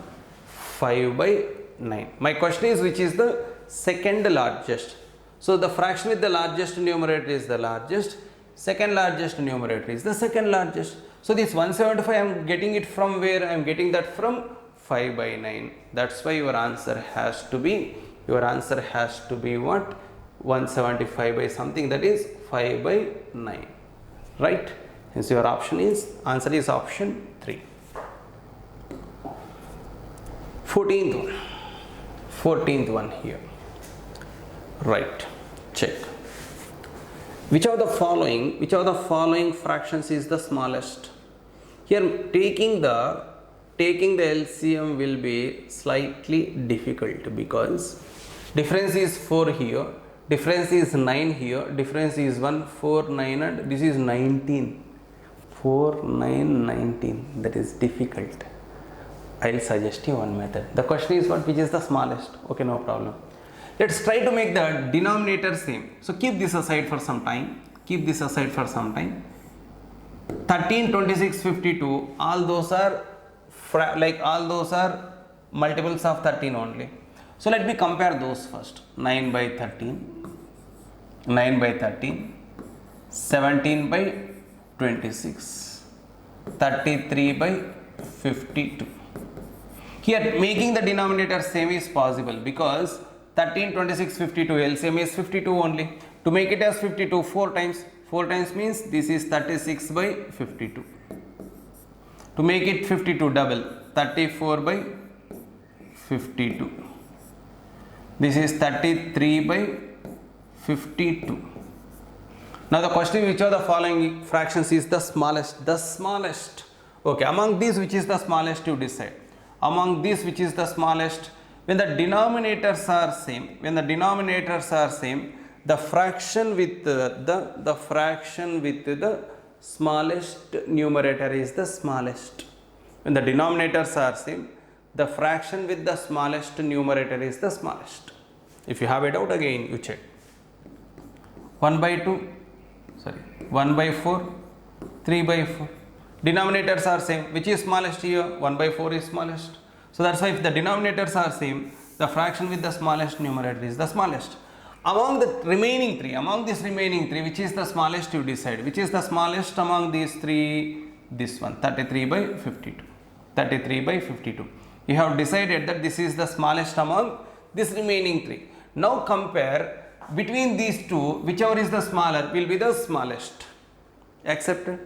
5 by 9. My question is, which is the second largest? So the fraction with the largest numerator is the largest. Second largest numerator is the second largest. So this 175, I am getting it from where? I am getting that from 5 by 9. That's why your answer has to be what? 175 by something, that is 5 by 9. Right? Hence your answer is option 3. 14th one here. Right. Check. Which of the following fractions is the smallest? Here taking the LCM will be slightly difficult, because difference is 4 here, difference is 9 here, difference is 1, 4, 9 and this is 19. 4, 9, 19. That is difficult. I will suggest you one method. The question is what? Which is the smallest? Okay, no problem. Let's try to make the denominator same. So keep this aside for some time. 13, 26, 52. All those are multiples of 13 only. So let me compare those first. 9 by 13, 17 by 26, 33 by 52. Here making the denominator same is possible because 13, 26, 52 LCM is 52 only. To make it as 52 4 times means this is 36 by 52. To make it 52 double 34 by 52. This is 33 by 52. Now the question, which of the following fractions is the smallest? The smallest. Okay, among these which is the smallest you decide. Among these which is the smallest, when the denominators are same, the fraction with the fraction with the smallest numerator is the smallest. When the denominators are same, the fraction with the smallest numerator is the smallest. If you have a doubt, again you check. 1 by 4, 3 by 4. Denominators are same. Which is smallest here? 1 by 4 is smallest. So that's why if the denominators are same, the fraction with the smallest numerator is the smallest. Among the remaining three, which is the smallest you decide. Which is the smallest among these three? This one, 33 by 52. 33 by 52. You have decided that this is the smallest among this remaining three. Now compare between these two, whichever is the smaller will be the smallest. Accepted?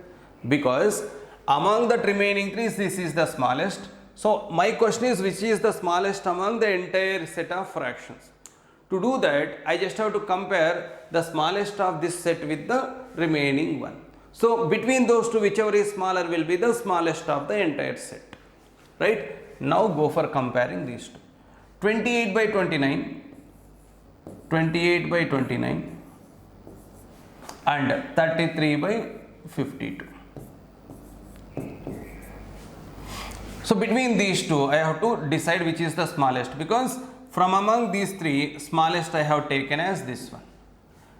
Because among the remaining three, this is the smallest. So my question is, which is the smallest among the entire set of fractions? To do that, I just have to compare the smallest of this set with the remaining one. So between those two, whichever is smaller will be the smallest of the entire set. Right? Now go for comparing these two. 28 by 29 and 33 by 52. So between these two, I have to decide which is the smallest, because from among these three, smallest I have taken as this one.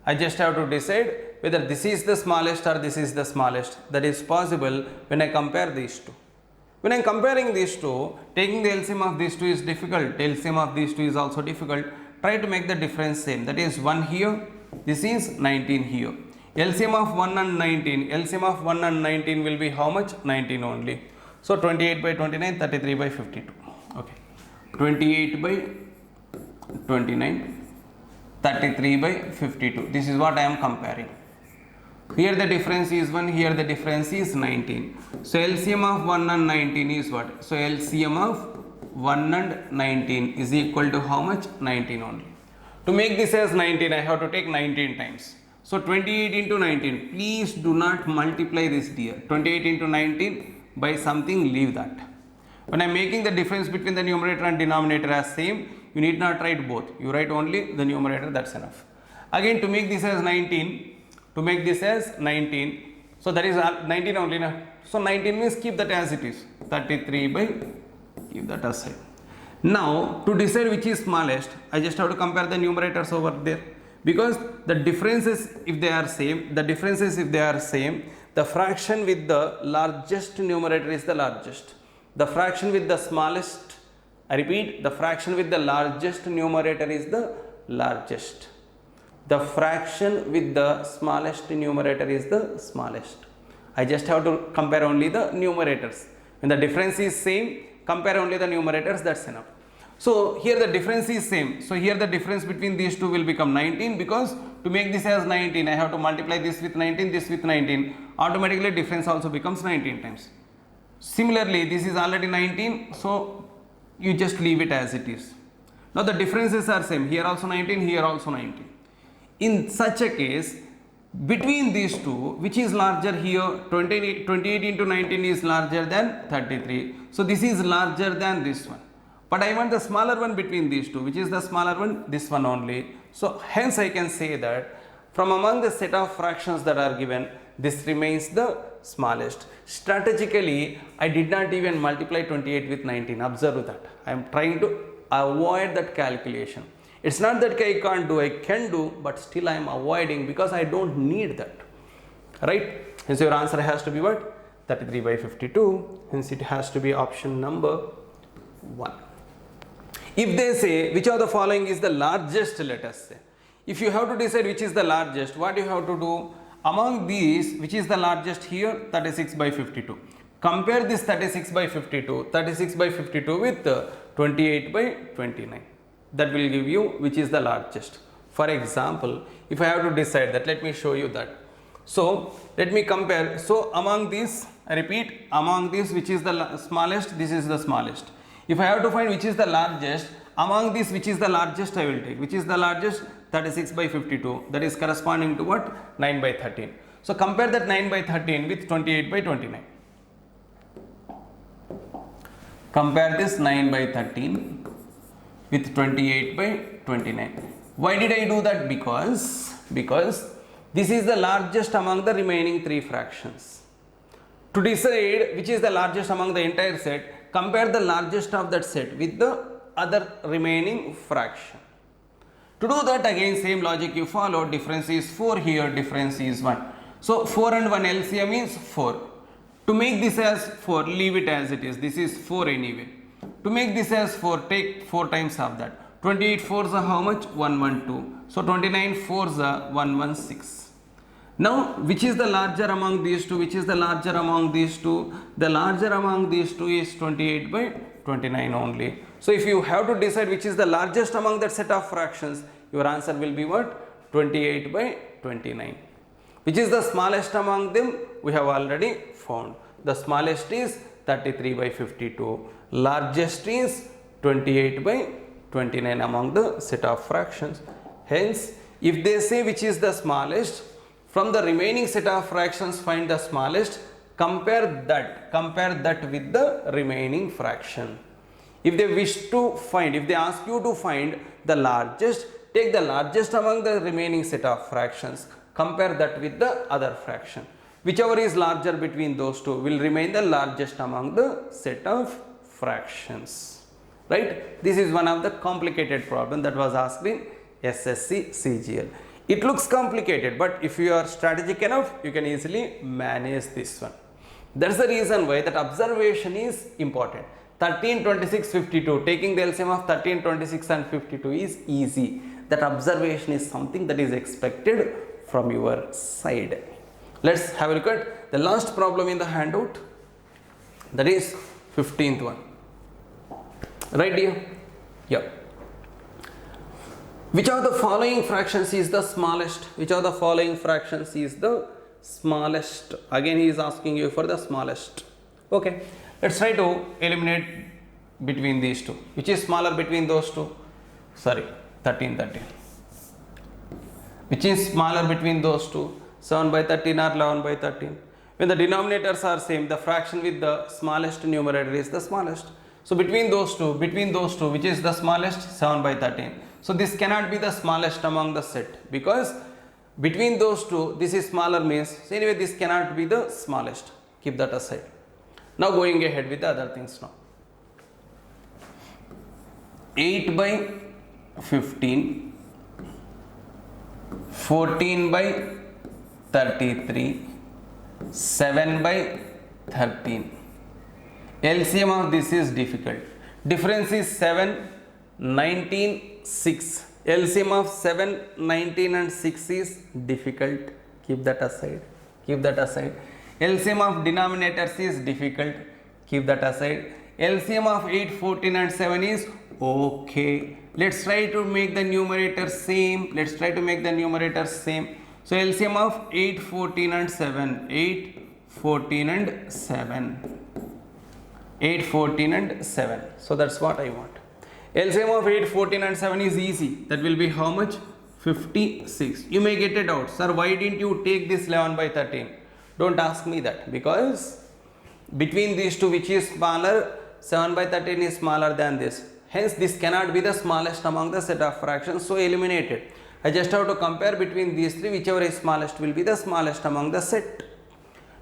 I just have to decide whether this is the smallest or this is the smallest. That is possible when I compare these two. When I am comparing these two, taking the LCM of these two is difficult. LCM of these two is also difficult. Try to make the difference same. That is 1 here, this is 19 here. LCM of 1 and 19 will be how much? 19 only. So 28 by 29, 33 by 52. Okay. 28 by 29, 33 by 52. This is what I am comparing. Here the difference is 1, here the difference is 19. So LCM of 1 and 19 is what? So LCM of 1 and 19 is equal to how much? 19 only. To make this as 19, I have to take 19 times. So 28 into 19. Please do not multiply this dear. 28 into 19 by something, leave that. When I am making the difference between the numerator and denominator as same, you need not write both. You write only the numerator, that's enough. Again, to make this as 19, so that is 19 only now. So 19 means keep that as it is. 33 by, keep that aside. Now to decide which is smallest, I just have to compare the numerators over there, because the differences if they are same, the fraction with the largest numerator is the largest. The fraction with the smallest, I repeat, the fraction with the largest numerator is the largest. The fraction with the smallest numerator is the smallest. I just have to compare only the numerators. When the difference is same, compare only the numerators, that's enough. So here the difference is same. So here the difference between these two will become 19, because to make this as 19, I have to multiply this with 19, this with 19. Automatically difference also becomes 19 times. Similarly, this is already 19, so you just leave it as it is. Now the differences are same. Here also 19, here also 19. In such a case, between these two, which is larger here? 28 into 19 is larger than 33. So this is larger than this one. But I want the smaller one between these two. Which is the smaller one? This one only. So hence I can say that from among the set of fractions that are given, this remains the smallest. Strategically, I did not even multiply 28 with 19. Observe that. I am trying to avoid that calculation. It's not that I can't do, I can do, but still I am avoiding because I don't need that. Right? Hence your answer has to be what? 33 by 52. Hence it has to be option number 1. If they say which of the following is the largest, let us say. If you have to decide which is the largest, what you have to do? Among these, which is the largest here? 36 by 52. Compare this 36 by 52 with 28 by 29. That will give you which is the largest. For example, if I have to decide that, let me show you that. So let me compare. So among these, I repeat, among these which is the smallest, this is the smallest. If I have to find which is the largest, among these which is the largest I will take. Which is the largest? 36 by 52. That is corresponding to what? 9 by 13. So compare that 9 by 13 with 28 by 29. Compare this 9 by 13 with 28 by 29. Why did I do that? Because this is the largest among the remaining three fractions. To decide which is the largest among the entire set, compare the largest of that set with the other remaining fraction. To do that, again same logic you follow. Difference is 4 here, difference is 1. So 4 and 1 LCM is 4. To make this as 4, leave it as it is. This is 4 anyway. To make this as 4, take 4 times of that. 28 4s are how much? 112. So 29 4s are 116. Now, which is the larger among these two? Which is the larger among these two? The larger among these two is 28 by 29 only. So if you have to decide which is the largest among that set of fractions, your answer will be what? 28 by 29. Which is the smallest among them? We have already found. The smallest is 33 by 52. Largest is 28 by 29 among the set of fractions. Hence, if they say which is the smallest, from the remaining set of fractions find the smallest, compare that with the remaining fraction. If they wish to find, if they ask you to find the largest, take the largest among the remaining set of fractions, compare that with the other fraction. Whichever is larger between those two will remain the largest among the set of fractions. Right? This is one of the complicated problem that was asked in SSC CGL. It looks complicated, but if you are strategic enough, you can easily manage this one. That's the reason why that observation is important. 13, 26, 52. Taking the LCM of 13, 26 and 52 is easy. That observation is something that is expected from your side. Let's have a look at the last problem in the handout. That is 15th one. Right here? Yeah. Which of the following fractions is the smallest? Which of the following fractions is the smallest? Again, he is asking you for the smallest. Okay. Let's try to eliminate between these two. Which is smaller between those two? Sorry, 13, 13. Which is smaller between those two? 7 by 13 or 11 by 13. When the denominators are same, the fraction with the smallest numerator is the smallest. So between those two, which is the smallest? 7 by 13. So this cannot be the smallest among the set, because between those two, this is smaller means, so anyway this cannot be the smallest. Keep that aside. Now going ahead with the other things now. 8 by 15, 14 by 33, 7 by 13. LCM of this is difficult. Difference is 7, 19, 6. LCM of 7, 19 and 6 is difficult. Keep that aside. Keep that aside. LCM of denominators is difficult. Keep that aside. LCM of 8, 14 and 7 is okay. Let's try to make the numerator same. Let's try to make the numerator same. So LCM of 8, 14 and 7. 8, 14 and 7. 8, 14 and 7. So that's what I want. LCM of 8, 14 and 7 is easy. That will be how much? 56. You may get a doubt. Sir, why didn't you take this 11 by 13? Don't ask me that, because between these two, which is smaller, 7 by 13 is smaller than this. Hence, this cannot be the smallest among the set of fractions, so eliminate it. I just have to compare between these three, whichever is smallest will be the smallest among the set.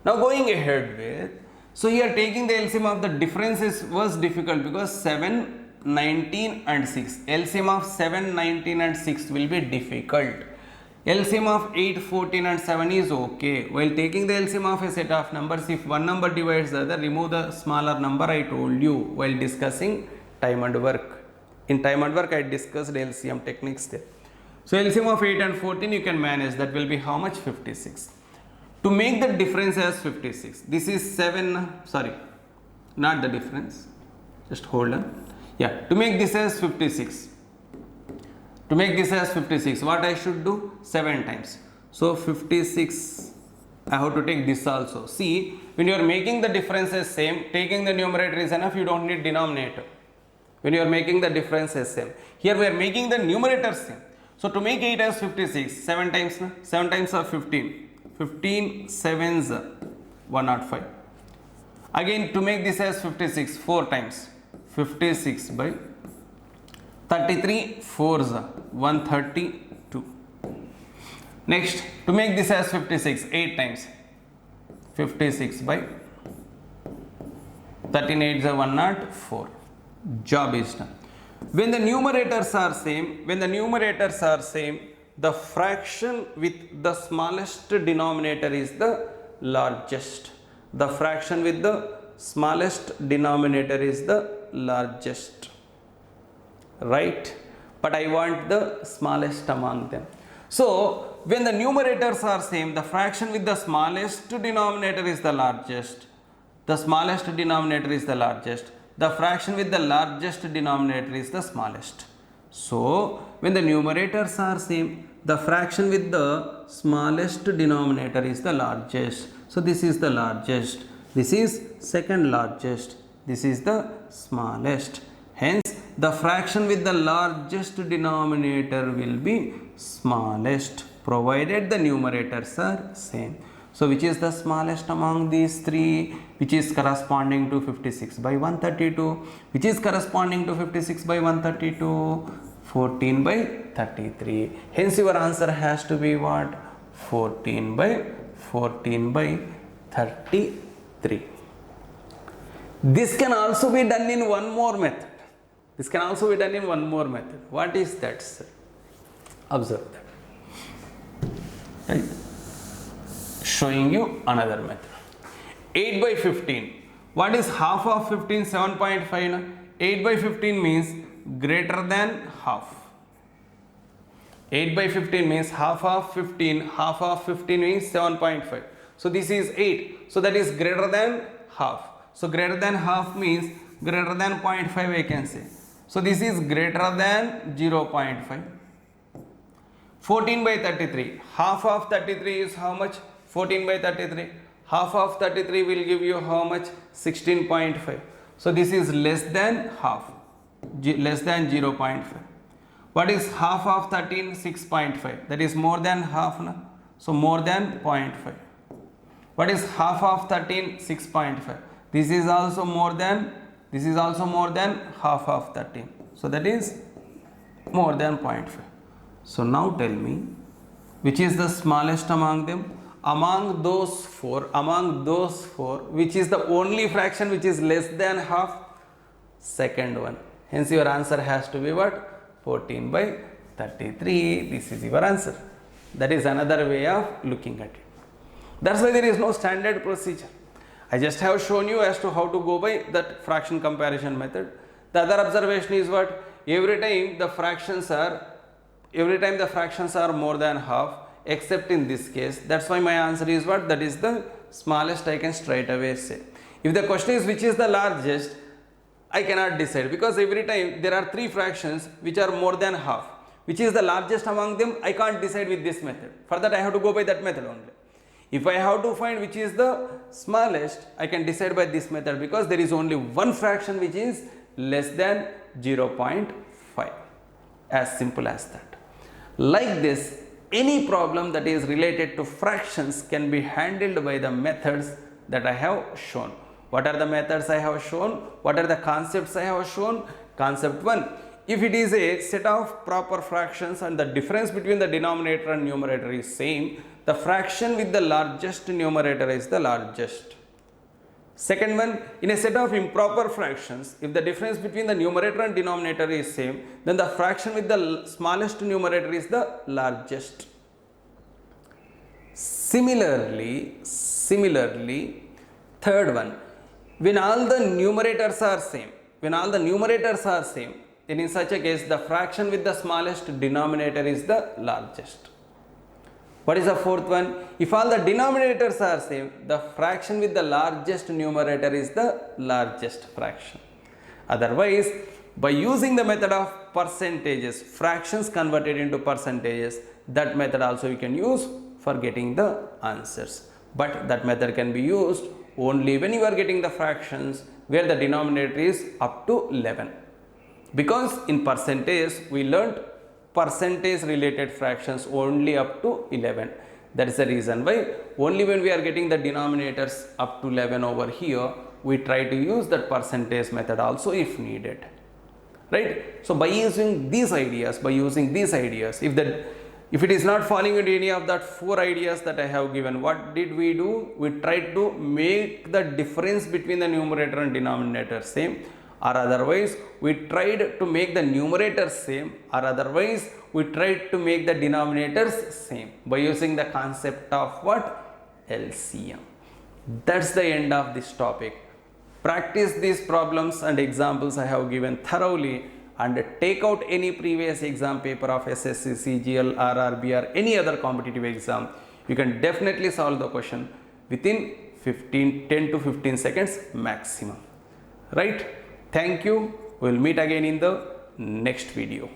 Now going ahead with, so here taking the LCM of the differences was difficult, because 7, 19 and 6. LCM of 7, 19 and 6 will be difficult. LCM of 8, 14 and 7 is okay. While taking the LCM of a set of numbers, if one number divides the other, remove the smaller number. I told you while discussing time and work. In time and work, I discussed LCM techniques there. So LCM of 8 and 14 you can manage. That will be how much? 56. To make the difference as 56, this is 7, sorry, not the difference, just hold on. Yeah, to make this as 56, to make this as 56, what I should do? 7 times. So 56, I have to take this also. See, when you are making the difference as same, taking the numerator is enough, you don't need denominator. When you are making the difference as same. Here we are making the numerator same. So to make 8 as 56, 7 times, 7 times are 15. 15 sevens 105. Again to make this as 56, 4 times. 56 by 33 4s 132. Next, to make this as 56, 8 times. 56 by 13 8s 104. Job is done. When the numerators are same, the fraction with the smallest denominator is the largest. The fraction with the smallest denominator is the largest. Right? But I want the smallest among them. So, when the numerators are same, the fraction with the smallest denominator is the largest. The smallest denominator is the largest. The fraction with the largest denominator is the smallest. So, when the numerators are same, the fraction with the smallest denominator is the largest. So, this is the largest. This is second largest. This is the smallest. Hence, the fraction with the largest denominator will be smallest, provided the numerators are same. So, which is the smallest among these three? Which is corresponding to 56 by 132? Which is corresponding to 56 by 132? 14 by 33. Hence, your answer has to be what? 14 by 33. This can also be done in one more method. What is that, sir? Observe that. Right. Showing you another method. 8 by 15. What is half of 15? 7.5. 8 by 15 means greater than half. 8 by 15 means half of 15. Half of 15 means 7.5. So this is 8. So that is greater than half. So greater than half means greater than 0.5 I can say. So this is greater than 0.5. 14 by 33. Half of 33 is how much? 14 by 33. Half of 33 will give you how much? 16.5. So this is less than half, less than 0.5. What is half of 13? 6.5. That is more than half. Na? So more than 0.5. What is half of 13? 6.5. This is also more than half of 13. So that is more than 0.5. So now tell me, which is the smallest among them? Among those four, which is the only fraction which is less than half? Second one. Hence your answer has to be what? 14 by 33. This is your answer. That is another way of looking at it. That's why there is no standard procedure. I just have shown you as to how to go by that fraction comparison method. The other observation is what? Every time the fractions are more than half, except in this case. That's why my answer is what? That is the smallest I can straight away say. If the question is which is the largest, I cannot decide, because every time there are three fractions which are more than half. Which is the largest among them? I can't decide with this method. For that I have to go by that method only. If I have to find which is the smallest, I can decide by this method, because there is only one fraction which is less than 0.5. As simple as that. Like this, any problem that is related to fractions can be handled by the methods that I have shown. What are the methods I have shown? What are the concepts I have shown? Concept 1. If it is a set of proper fractions and the difference between the denominator and numerator is same, the fraction with the largest numerator is the largest. Second one, in a set of improper fractions, if the difference between the numerator and denominator is same, then the fraction with the smallest numerator is the largest. Similarly, third one, when all the numerators are same, then in such a case the fraction with the smallest denominator is the largest. What is the fourth one? If all the denominators are same, the fraction with the largest numerator is the largest fraction. Otherwise, by using the method of percentages, fractions converted into percentages, that method also you can use for getting the answers. But that method can be used only when you are getting the fractions where the denominator is up to 11. Because in percentage, we learnt percentage related fractions only up to 11. That is the reason why only when we are getting the denominators up to 11 over here, we try to use that percentage method also if needed. Right? So by using these ideas, if it is not falling into any of that 4 ideas that I have given, what did we do? We tried to make the difference between the numerator and denominator same, or otherwise we tried to make the numerator same, or otherwise we tried to make the denominators same by using the concept of what? LCM. That's the end of this topic. Practice these problems and examples I have given thoroughly, and take out any previous exam paper of SSC, CGL, RRB or any other competitive exam. You can definitely solve the question within 10 to 15 seconds maximum. Right? Thank you. We will meet again in the next video.